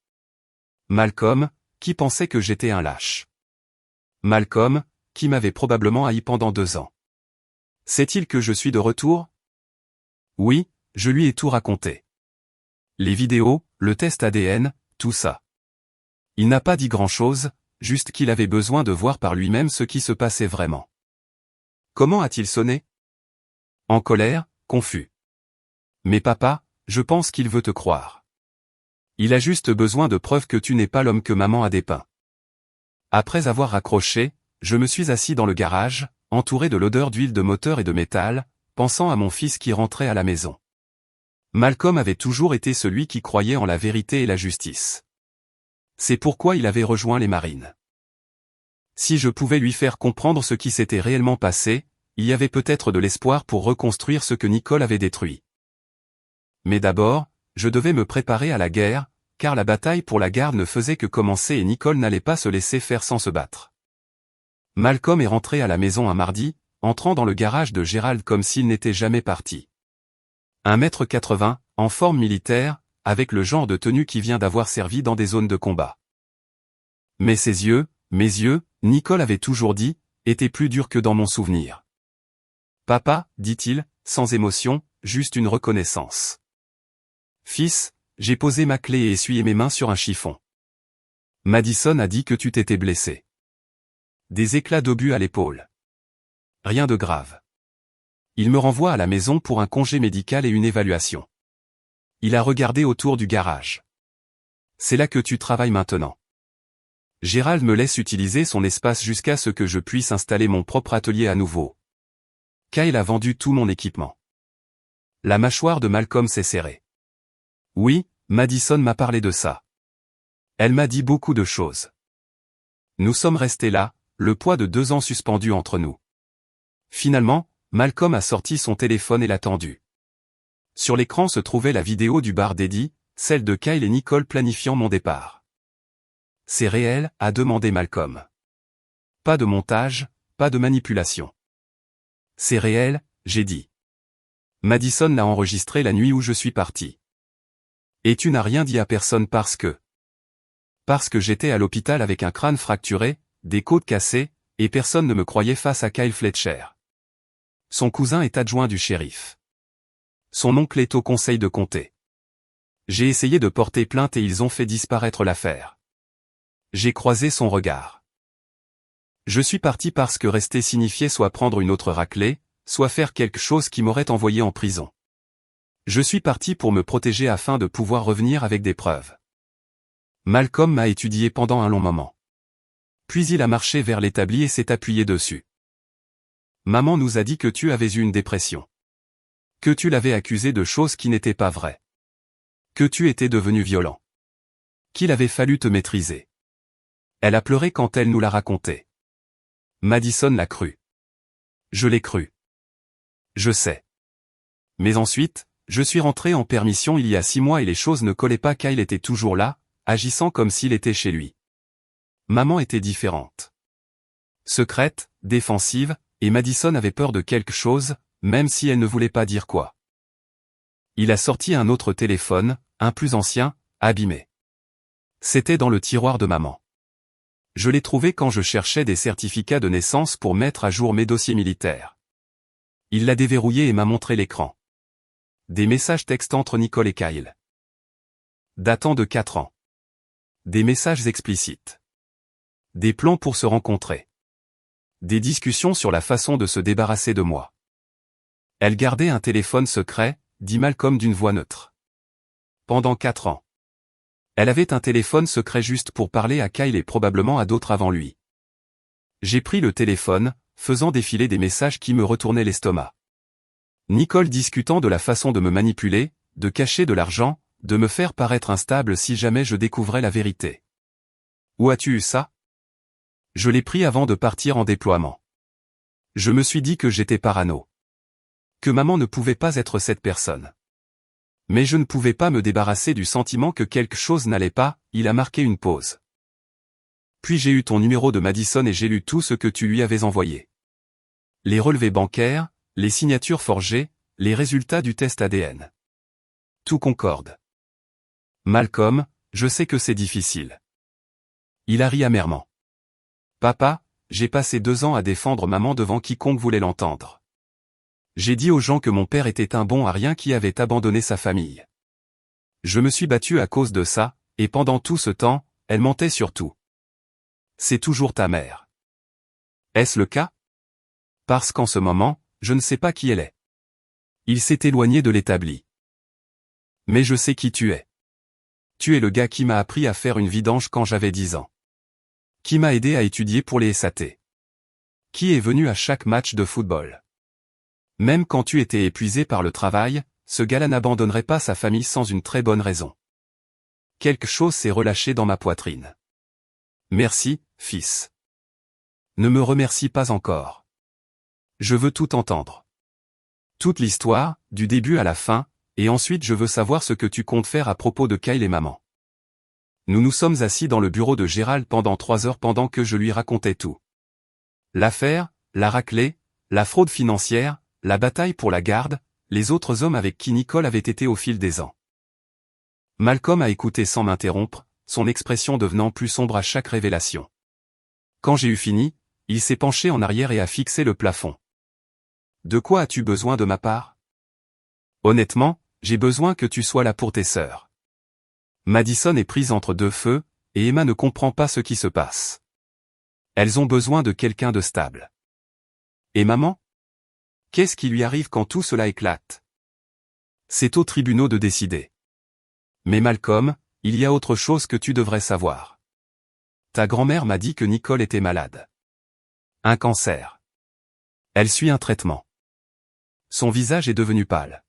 Speaker 1: Malcolm, qui pensait que j'étais un lâche. Malcolm, qui m'avait probablement haï pendant 2 ans. Sait-il que je suis de retour? Oui, je lui ai tout raconté. Les vidéos, le test ADN, tout ça. Il n'a pas dit grand-chose, juste qu'il avait besoin de voir par lui-même ce qui se passait vraiment. Comment a-t-il sonné? En colère, confus. Mais papa, je pense qu'il veut te croire. Il a juste besoin de preuves que tu n'es pas l'homme que maman a dépeint. Après avoir raccroché, je me suis assis dans le garage, entouré de l'odeur d'huile de moteur et de métal, pensant à mon fils qui rentrait à la maison. Malcolm avait toujours été celui qui croyait en la vérité et la justice. C'est pourquoi il avait rejoint les Marines. Si je pouvais lui faire comprendre ce qui s'était réellement passé, il y avait peut-être de l'espoir pour reconstruire ce que Nicole avait détruit. Mais d'abord, je devais me préparer à la guerre, car la bataille pour la garde ne faisait que commencer et Nicole n'allait pas se laisser faire sans se battre. Malcolm est rentré à la maison un mardi, entrant dans le garage de Gérald comme s'il n'était jamais parti. 1,80 m, en forme militaire, avec le genre de tenue qui vient d'avoir servi dans des zones de combat. Mais ses yeux, mes yeux, Nicole avait toujours dit, étaient plus durs que dans mon souvenir. Papa, dit-il, sans émotion, juste une reconnaissance. Fils, j'ai posé ma clé et essuyé mes mains sur un chiffon. Madison a dit que tu t'étais blessé. Des éclats d'obus à l'épaule. Rien de grave. Il me renvoie à la maison pour un congé médical et une évaluation. Il a regardé autour du garage. C'est là que tu travailles maintenant. Gérald me laisse utiliser son espace jusqu'à ce que je puisse installer mon propre atelier à nouveau. Kyle a vendu tout mon équipement. La mâchoire de Malcolm s'est serrée. Oui, Madison m'a parlé de ça. Elle m'a dit beaucoup de choses. Nous sommes restés là, le poids de 2 ans suspendu entre nous. Finalement, Malcolm a sorti son téléphone et l'a tendu. Sur l'écran se trouvait la vidéo du bar d'Eddie, celle de Kyle et Nicole planifiant mon départ. C'est réel, a demandé Malcolm. Pas de montage, pas de manipulation. C'est réel, j'ai dit. Madison l'a enregistré la nuit où je suis parti. Et tu n'as rien dit à personne parce que j'étais à l'hôpital avec un crâne fracturé, des côtes cassées, et personne ne me croyait face à Kyle Fletcher. Son cousin est adjoint du shérif. Son oncle est au conseil de comté. J'ai essayé de porter plainte et ils ont fait disparaître l'affaire. J'ai croisé son regard. Je suis parti parce que rester signifiait soit prendre une autre raclée, soit faire quelque chose qui m'aurait envoyé en prison. Je suis parti pour me protéger afin de pouvoir revenir avec des preuves. Malcolm m'a étudié pendant un long moment. Puis il a marché vers l'établi et s'est appuyé dessus. Maman nous a dit que tu avais eu une dépression. Que tu l'avais accusé de choses qui n'étaient pas vraies. Que tu étais devenu violent. Qu'il avait fallu te maîtriser. Elle a pleuré quand elle nous l'a raconté. Madison l'a cru. Je l'ai cru. Je sais. Mais ensuite, je suis rentré en permission il y a 6 mois et les choses ne collaient pas. Kyle était toujours là, agissant comme s'il était chez lui. Maman était différente. Secrète, défensive, et Madison avait peur de quelque chose, même si elle ne voulait pas dire quoi. Il a sorti un autre téléphone, un plus ancien, abîmé. C'était dans le tiroir de maman. Je l'ai trouvé quand je cherchais des certificats de naissance pour mettre à jour mes dossiers militaires. Il l'a déverrouillé et m'a montré l'écran. Des messages textes entre Nicole et Kyle. Datant de 4 ans. Des messages explicites. Des plans pour se rencontrer. Des discussions sur la façon de se débarrasser de moi. Elle gardait un téléphone secret, dit Malcolm d'une voix neutre. Pendant 4 ans. Elle avait un téléphone secret juste pour parler à Kyle et probablement à d'autres avant lui. J'ai pris le téléphone, faisant défiler des messages qui me retournaient l'estomac. Nicole discutant de la façon de me manipuler, de cacher de l'argent, de me faire paraître instable si jamais je découvrais la vérité. Où as-tu eu ça? Je l'ai pris avant de partir en déploiement. Je me suis dit que j'étais parano. Que maman ne pouvait pas être cette personne. Mais je ne pouvais pas me débarrasser du sentiment que quelque chose n'allait pas. Il a marqué une pause. Puis j'ai eu ton numéro de Madison et j'ai lu tout ce que tu lui avais envoyé. Les relevés bancaires, les signatures forgées, les résultats du test ADN. Tout concorde. Malcolm, je sais que c'est difficile. Il a ri amèrement. Papa, j'ai passé 2 ans à défendre maman devant quiconque voulait l'entendre. J'ai dit aux gens que mon père était un bon à rien qui avait abandonné sa famille. Je me suis battu à cause de ça, et pendant tout ce temps, elle mentait sur tout. C'est toujours ta mère. Est-ce le cas? Parce qu'en ce moment, je ne sais pas qui elle est. Il s'est éloigné de l'établi. Mais je sais qui tu es. Tu es le gars qui m'a appris à faire une vidange quand j'avais 10 ans. Qui m'a aidé à étudier pour les SAT. Qui est venu à chaque match de football. Même quand tu étais épuisé par le travail, ce gars-là n'abandonnerait pas sa famille sans une très bonne raison. Quelque chose s'est relâché dans ma poitrine. Merci, fils. Ne me remercie pas encore. Je veux tout entendre. Toute l'histoire, du début à la fin, et ensuite je veux savoir ce que tu comptes faire à propos de Kyle et maman. Nous nous sommes assis dans le bureau de Gérald pendant 3 heures pendant que je lui racontais tout. L'affaire, la raclée, la fraude financière, la bataille pour la garde, les autres hommes avec qui Nicole avait été au fil des ans. Malcolm a écouté sans m'interrompre, son expression devenant plus sombre à chaque révélation. Quand j'ai eu fini, il s'est penché en arrière et a fixé le plafond. De quoi as-tu besoin de ma part? Honnêtement, j'ai besoin que tu sois là pour tes sœurs. Madison est prise entre 2 feux, et Emma ne comprend pas ce qui se passe. Elles ont besoin de quelqu'un de stable. Et maman? Qu'est-ce qui lui arrive quand tout cela éclate? C'est aux tribunaux de décider. Mais Malcolm, il y a autre chose que tu devrais savoir. Ta grand-mère m'a dit que Nicole était malade. Un cancer. Elle suit un traitement. Son visage est devenu pâle.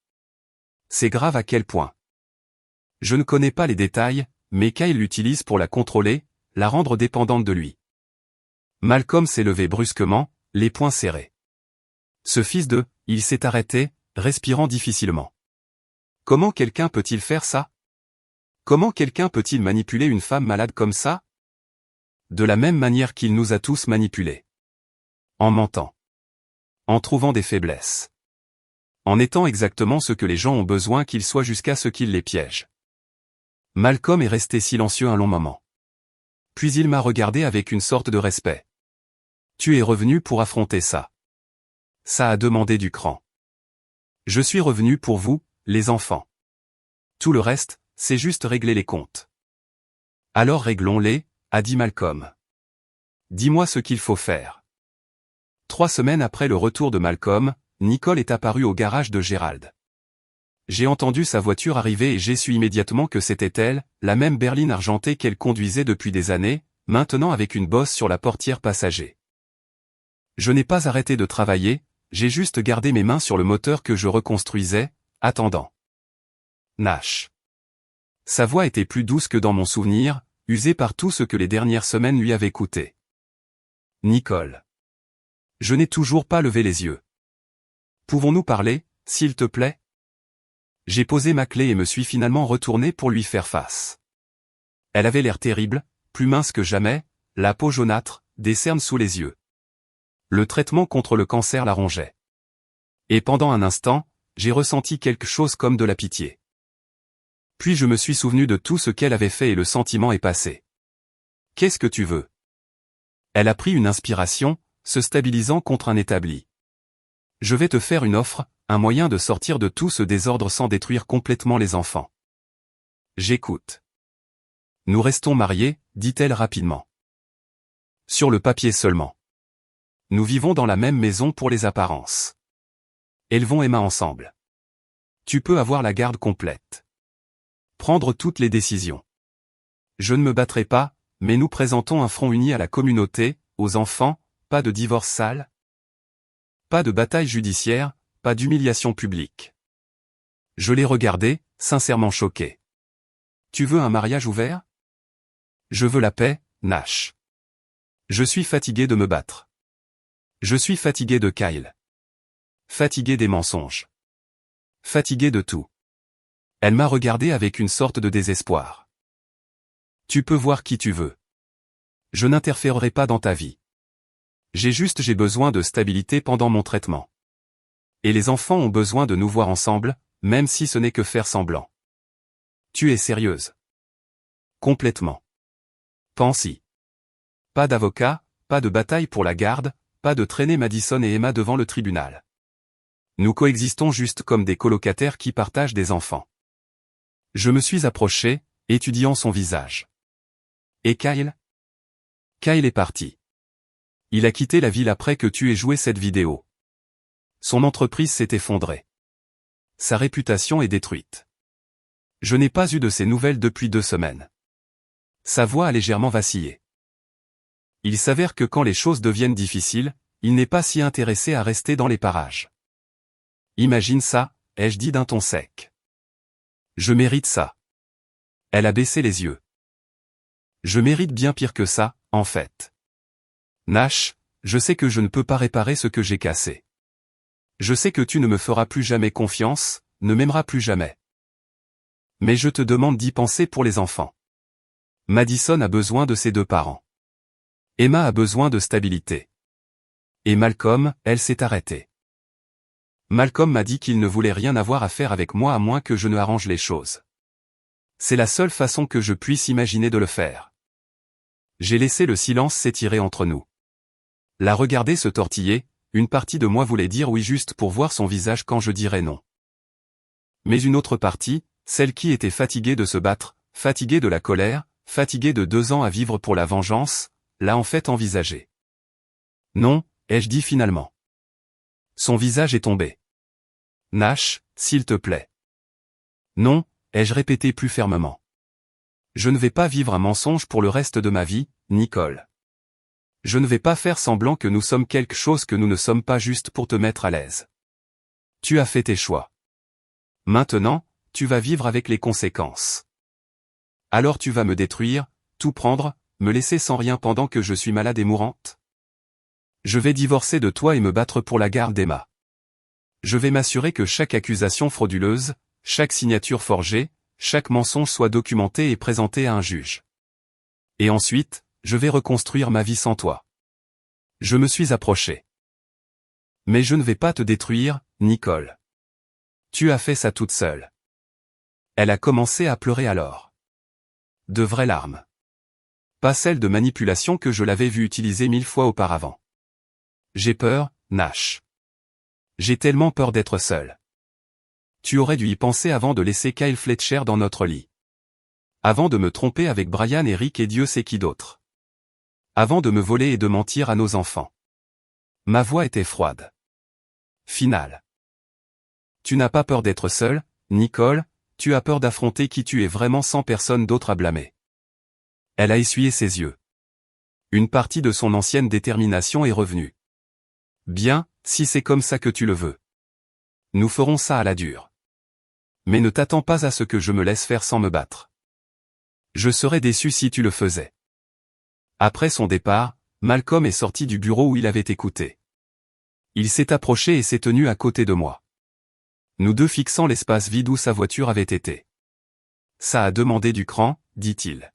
Speaker 1: C'est grave à quel point? Je ne connais pas les détails, mais Kyle l'utilise pour la contrôler, la rendre dépendante de lui. Malcolm s'est levé brusquement, les poings serrés. Ce fils de, il s'est arrêté, respirant difficilement. Comment quelqu'un peut-il faire ça? Comment quelqu'un peut-il manipuler une femme malade comme ça? De la même manière qu'il nous a tous manipulés. En mentant. En trouvant des faiblesses. En étant exactement ce que les gens ont besoin qu'ils soient jusqu'à ce qu'ils les piègent. Malcolm est resté silencieux un long moment. Puis il m'a regardé avec une sorte de respect. Tu es revenu pour affronter ça. Ça a demandé du cran. Je suis revenu pour vous, les enfants. Tout le reste, c'est juste régler les comptes. Alors réglons-les, a dit Malcolm. Dis-moi ce qu'il faut faire. 3 semaines après le retour de Malcolm, Nicole est apparue au garage de Gérald. J'ai entendu sa voiture arriver et j'ai su immédiatement que c'était elle, la même berline argentée qu'elle conduisait depuis des années, maintenant avec une bosse sur la portière passager. Je n'ai pas arrêté de travailler, j'ai juste gardé mes mains sur le moteur que je reconstruisais, attendant. Nash. Sa voix était plus douce que dans mon souvenir, usée par tout ce que les dernières semaines lui avaient coûté. Nicole. Je n'ai toujours pas levé les yeux. Pouvons-nous parler, s'il te plaît? J'ai posé ma clé et me suis finalement retourné pour lui faire face. Elle avait l'air terrible, plus mince que jamais, la peau jaunâtre, des cernes sous les yeux. Le traitement contre le cancer la rongeait. Et pendant un instant, j'ai ressenti quelque chose comme de la pitié. Puis je me suis souvenu de tout ce qu'elle avait fait et le sentiment est passé. Qu'est-ce que tu veux? Elle a pris une inspiration, se stabilisant contre un établi. Je vais te faire une offre, un moyen de sortir de tout ce désordre sans détruire complètement les enfants. J'écoute. Nous restons mariés, dit-elle rapidement. Sur le papier seulement. Nous vivons dans la même maison pour les apparences. Élevons Emma ensemble. Tu peux avoir la garde complète. Prendre toutes les décisions. Je ne me battrai pas, mais nous présentons un front uni à la communauté, aux enfants, pas de divorce sale. Pas de bataille judiciaire, pas d'humiliation publique. Je l'ai regardé, sincèrement choqué. Tu veux un mariage ouvert? Je veux la paix, Nash. Je suis fatigué de me battre. Je suis fatigué de Kyle. Fatigué des mensonges. Fatigué de tout. Elle m'a regardé avec une sorte de désespoir. Tu peux voir qui tu veux. Je n'interférerai pas dans ta vie. J'ai besoin de stabilité pendant mon traitement. Et les enfants ont besoin de nous voir ensemble, même si ce n'est que faire semblant. Tu es sérieuse? Complètement. Pense-y. Pas d'avocat, pas de bataille pour la garde, pas de traîner Madison et Emma devant le tribunal. Nous coexistons juste comme des colocataires qui partagent des enfants. Je me suis approché, étudiant son visage. Et Kyle? Kyle est parti. Il a quitté la ville après que tu aies joué cette vidéo. Son entreprise s'est effondrée. Sa réputation est détruite. Je n'ai pas eu de ses nouvelles depuis 2 semaines. Sa voix a légèrement vacillé. Il s'avère que quand les choses deviennent difficiles, il n'est pas si intéressé à rester dans les parages. Imagine ça, ai-je dit d'un ton sec. Je mérite ça. Elle a baissé les yeux. Je mérite bien pire que ça, en fait. Nash, je sais que je ne peux pas réparer ce que j'ai cassé. Je sais que tu ne me feras plus jamais confiance, ne m'aimeras plus jamais. Mais je te demande d'y penser pour les enfants. Madison a besoin de ses 2 parents. Emma a besoin de stabilité. Et Malcolm, elle s'est arrêtée. Malcolm m'a dit qu'il ne voulait rien avoir à faire avec moi à moins que je ne arrange les choses. C'est la seule façon que je puisse imaginer de le faire. J'ai laissé le silence s'étirer entre nous. La regarder se tortiller, une partie de moi voulait dire oui juste pour voir son visage quand je dirais non. Mais une autre partie, celle qui était fatiguée de se battre, fatiguée de la colère, fatiguée de 2 ans à vivre pour la vengeance, l'a en fait envisagé. Non, ai-je dit finalement. Son visage est tombé. Nash, s'il te plaît. Non, ai-je répété plus fermement. Je ne vais pas vivre un mensonge pour le reste de ma vie, Nicole. Je ne vais pas faire semblant que nous sommes quelque chose que nous ne sommes pas juste pour te mettre à l'aise. Tu as fait tes choix. Maintenant, tu vas vivre avec les conséquences. Alors tu vas me détruire, tout prendre, me laisser sans rien pendant que je suis malade et mourante? Je vais divorcer de toi et me battre pour la garde d'Emma. Je vais m'assurer que chaque accusation frauduleuse, chaque signature forgée, chaque mensonge soit documenté et présenté à un juge. Et ensuite, je vais reconstruire ma vie sans toi. Je me suis approché. Mais je ne vais pas te détruire, Nicole. Tu as fait ça toute seule. Elle a commencé à pleurer alors. De vraies larmes. Pas celles de manipulation que je l'avais vue utiliser 1000 fois auparavant. J'ai peur, Nash. J'ai tellement peur d'être seul. Tu aurais dû y penser avant de laisser Kyle Fletcher dans notre lit. Avant de me tromper avec Brian et Rick et Dieu sait qui d'autre. Avant de me voler et de mentir à nos enfants. Ma voix était froide. Finale. Tu n'as pas peur d'être seul, Nicole, tu as peur d'affronter qui tu es vraiment sans personne d'autre à blâmer. Elle a essuyé ses yeux. Une partie de son ancienne détermination est revenue. Bien, si c'est comme ça que tu le veux. Nous ferons ça à la dure. Mais ne t'attends pas à ce que je me laisse faire sans me battre. Je serais déçu si tu le faisais. Après son départ, Malcolm est sorti du bureau où il avait écouté. Il s'est approché et s'est tenu à côté de moi. Nous deux fixant l'espace vide où sa voiture avait été. Ça a demandé du cran, dit-il.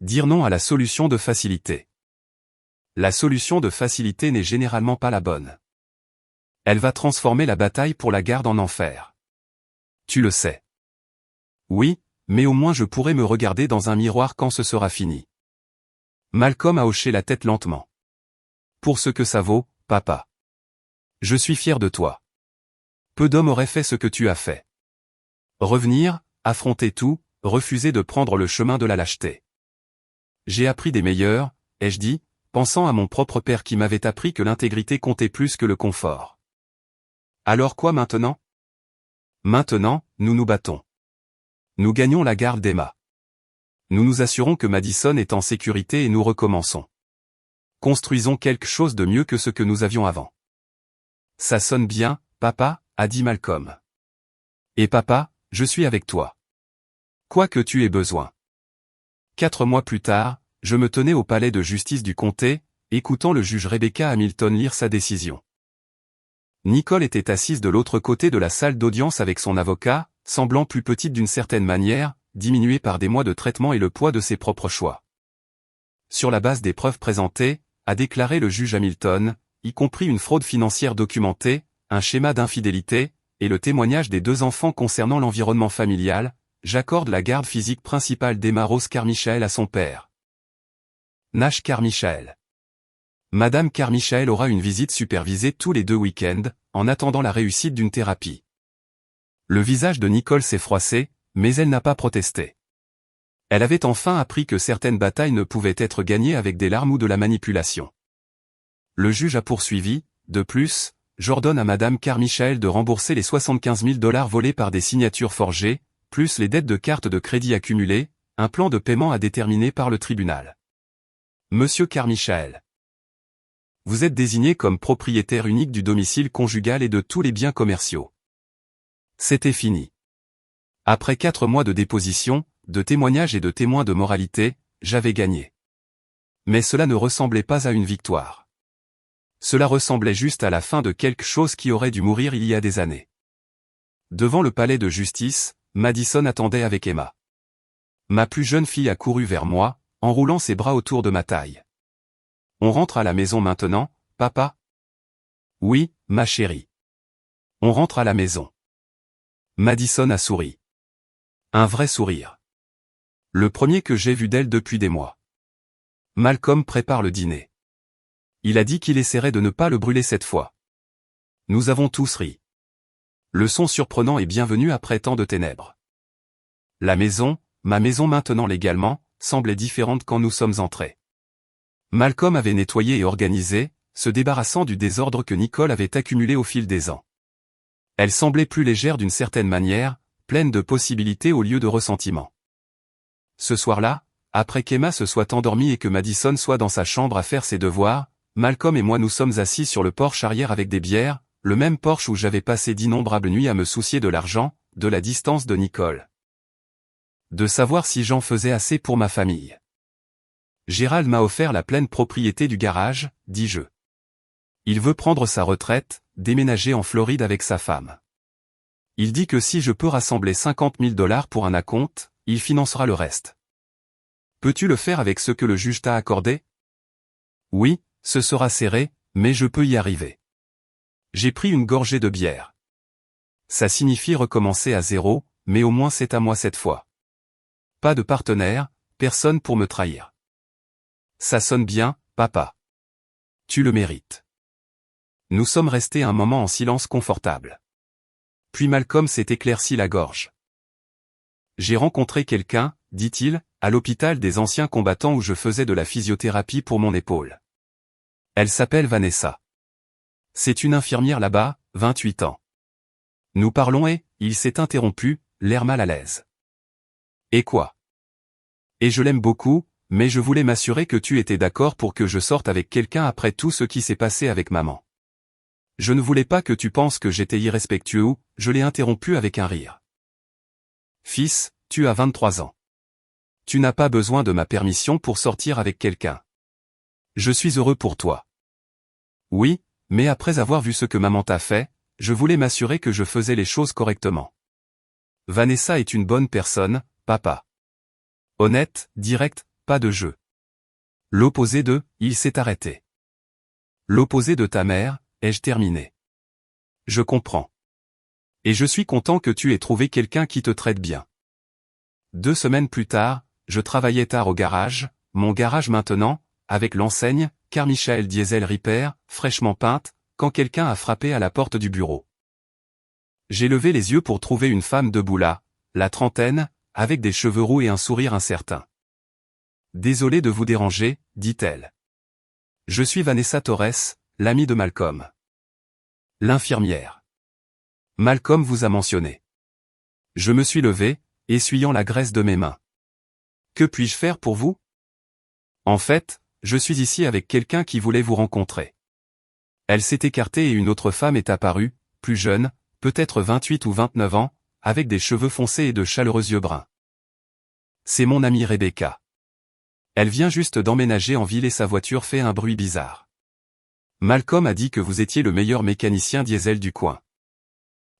Speaker 1: Dire non à la solution de facilité. La solution de facilité n'est généralement pas la bonne. Elle va transformer la bataille pour la garde en enfer. Tu le sais. Oui, mais au moins je pourrai me regarder dans un miroir quand ce sera fini. Malcolm a hoché la tête lentement. Pour ce que ça vaut, papa. Je suis fier de toi. Peu d'hommes auraient fait ce que tu as fait. Revenir, affronter tout, refuser de prendre le chemin de la lâcheté. J'ai appris des meilleurs, ai-je dit, pensant à mon propre père qui m'avait appris que l'intégrité comptait plus que le confort. Alors quoi maintenant? Maintenant, nous nous battons. Nous gagnons la garde d'Emma. Nous nous assurons que Madison est en sécurité et nous recommençons. Construisons quelque chose de mieux que ce que nous avions avant. Ça sonne bien, papa, a dit Malcolm. Et papa, je suis avec toi. Quoi que tu aies besoin. 4 mois plus tard, je me tenais au palais de justice du comté, écoutant le juge Rebecca Hamilton lire sa décision. Nicole était assise de l'autre côté de la salle d'audience avec son avocat, semblant plus petite d'une certaine manière, diminuée par des mois de traitement et le poids de ses propres choix. Sur la base des preuves présentées, a déclaré le juge Hamilton, y compris une fraude financière documentée, un schéma d'infidélité, et le témoignage des 2 enfants concernant l'environnement familial, j'accorde la garde physique principale d'Emma Rose Carmichael à son père. Nash Carmichael. Madame Carmichael aura une visite supervisée tous les 2 week-ends, en attendant la réussite d'une thérapie. Le visage de Nicole s'est froissé, mais elle n'a pas protesté. Elle avait enfin appris que certaines batailles ne pouvaient être gagnées avec des larmes ou de la manipulation. Le juge a poursuivi, de plus, j'ordonne à Madame Carmichael de rembourser les 75 000 $ volés par des signatures forgées, plus les dettes de cartes de crédit accumulées, un plan de paiement à déterminer par le tribunal. Monsieur Carmichael. Vous êtes désigné comme propriétaire unique du domicile conjugal et de tous les biens commerciaux. C'était fini. Après 4 mois de déposition, de témoignages et de témoins de moralité, j'avais gagné. Mais cela ne ressemblait pas à une victoire. Cela ressemblait juste à la fin de quelque chose qui aurait dû mourir il y a des années. Devant le palais de justice, Madison attendait avec Emma. Ma plus jeune fille a couru vers moi, enroulant ses bras autour de ma taille. On rentre à la maison maintenant, papa? Oui, ma chérie. On rentre à la maison. Madison a souri. Un vrai sourire. Le premier que j'ai vu d'elle depuis des mois. Malcolm prépare le dîner. Il a dit qu'il essaierait de ne pas le brûler cette fois. Nous avons tous ri. Le son surprenant est bienvenu après tant de ténèbres. La maison, ma maison maintenant légalement, semblait différente quand nous sommes entrés. Malcolm avait nettoyé et organisé, se débarrassant du désordre que Nicole avait accumulé au fil des ans. Elle semblait plus légère d'une certaine manière, pleine de possibilités au lieu de ressentiment. Ce soir-là, après qu'Emma se soit endormie et que Madison soit dans sa chambre à faire ses devoirs, Malcolm et moi nous sommes assis sur le porche arrière avec des bières, le même porche où j'avais passé d'innombrables nuits à me soucier de l'argent, de la distance de Nicole. De savoir si j'en faisais assez pour ma famille. Gérald m'a offert la pleine propriété du garage, dis-je. Il veut prendre sa retraite, déménager en Floride avec sa femme. Il dit que si je peux rassembler 50 000 $ pour un acompte, il financera le reste. Peux-tu le faire avec ce que le juge t'a accordé? Oui, ce sera serré, mais je peux y arriver. J'ai pris une gorgée de bière. Ça signifie recommencer à zéro, mais au moins c'est à moi cette fois. Pas de partenaire, personne pour me trahir. Ça sonne bien, papa. Tu le mérites. Nous sommes restés un moment en silence confortable. Puis Malcolm s'est éclairci la gorge. J'ai rencontré quelqu'un, dit-il, à l'hôpital des anciens combattants où je faisais de la physiothérapie pour mon épaule. Elle s'appelle Vanessa. C'est une infirmière là-bas, 28 ans. Nous parlons et, il s'est interrompu, l'air mal à l'aise. Et quoi? Et je l'aime beaucoup, mais je voulais m'assurer que tu étais d'accord pour que je sorte avec quelqu'un après tout ce qui s'est passé avec maman. Je ne voulais pas que tu penses que j'étais irrespectueux ou, je l'ai interrompu avec un rire. Fils, tu as 23 ans. Tu n'as pas besoin de ma permission pour sortir avec quelqu'un. Je suis heureux pour toi. Oui, mais après avoir vu ce que maman t'a fait, je voulais m'assurer que je faisais les choses correctement. Vanessa est une bonne personne, papa. Honnête, direct, pas de jeu. L'opposé de, il s'est arrêté. L'opposé de ta mère, ai-je terminé. Je comprends. Et je suis content que tu aies trouvé quelqu'un qui te traite bien. 2 semaines plus tard, je travaillais tard au garage, mon garage maintenant, avec l'enseigne, Carmichael Diesel Repair, fraîchement peinte, quand quelqu'un a frappé à la porte du bureau. J'ai levé les yeux pour trouver une femme debout là, la trentaine, avec des cheveux roux et un sourire incertain. Désolé de vous déranger, dit-elle. Je suis Vanessa Torres, l'amie de Malcolm. L'infirmière. Malcolm vous a mentionné. Je me suis levé, essuyant la graisse de mes mains. Que puis-je faire pour vous? En fait, je suis ici avec quelqu'un qui voulait vous rencontrer. Elle s'est écartée et une autre femme est apparue, plus jeune, peut-être 28 ou 29 ans, avec des cheveux foncés et de chaleureux yeux bruns. C'est mon amie Rebecca. Elle vient juste d'emménager en ville et sa voiture fait un bruit bizarre. Malcolm a dit que vous étiez le meilleur mécanicien diesel du coin.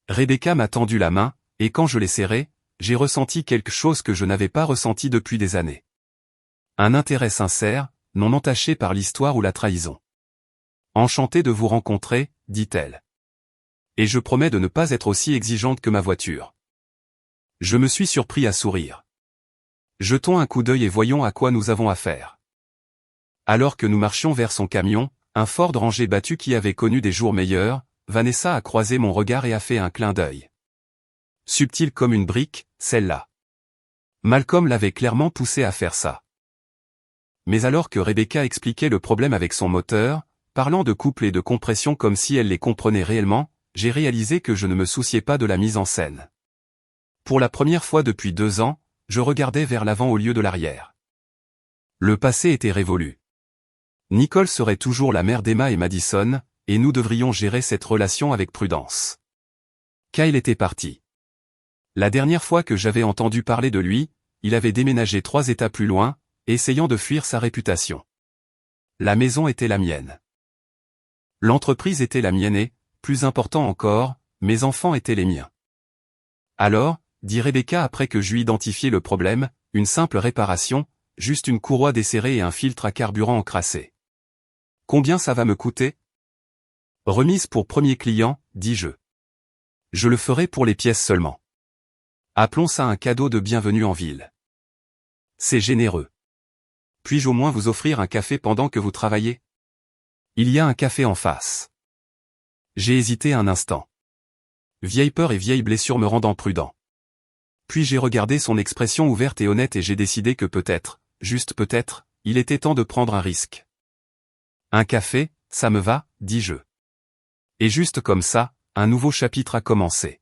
Speaker 1: Rebecca m'a tendu la main, et quand je l'ai serrée, j'ai ressenti quelque chose que je n'avais pas ressenti depuis des années. Un intérêt sincère, non entaché par l'histoire ou la trahison. Enchantée de vous rencontrer, dit-elle. Et je promets de ne pas être aussi exigeante que ma voiture. Je me suis surpris à sourire. Jetons un coup d'œil et voyons à quoi nous avons affaire. Alors que nous marchions vers son camion, un Ford Ranger battu qui avait connu des jours meilleurs, Vanessa a croisé mon regard et a fait un clin d'œil. Subtile comme une brique, celle-là. Malcolm l'avait clairement poussé à faire ça. Mais alors que Rebecca expliquait le problème avec son moteur, parlant de couple et de compression comme si elle les comprenait réellement, j'ai réalisé que je ne me souciais pas de la mise en scène. Pour la première fois depuis 2 ans, je regardais vers l'avant au lieu de l'arrière. Le passé était révolu. Nicole serait toujours la mère d'Emma et Madison, et nous devrions gérer cette relation avec prudence. Kyle était parti. La dernière fois que j'avais entendu parler de lui, il avait déménagé 3 États plus loin, essayant de fuir sa réputation. La maison était la mienne. L'entreprise était la mienne et, plus important encore, mes enfants étaient les miens. Alors, dit Rebecca après que j'eus identifié le problème, une simple réparation, juste une courroie desserrée et un filtre à carburant encrassé. Combien ça va me coûter? Remise pour premier client, dis-je. Je le ferai pour les pièces seulement. Appelons ça un cadeau de bienvenue en ville. C'est généreux. Puis-je au moins vous offrir un café pendant que vous travaillez? Il y a un café en face. J'ai hésité un instant. Vieille peur et vieille blessure me rendant prudent. Puis j'ai regardé son expression ouverte et honnête et j'ai décidé que peut-être, juste peut-être, il était temps de prendre un risque. Un café, ça me va, dis-je. Et juste comme ça, un nouveau chapitre a commencé.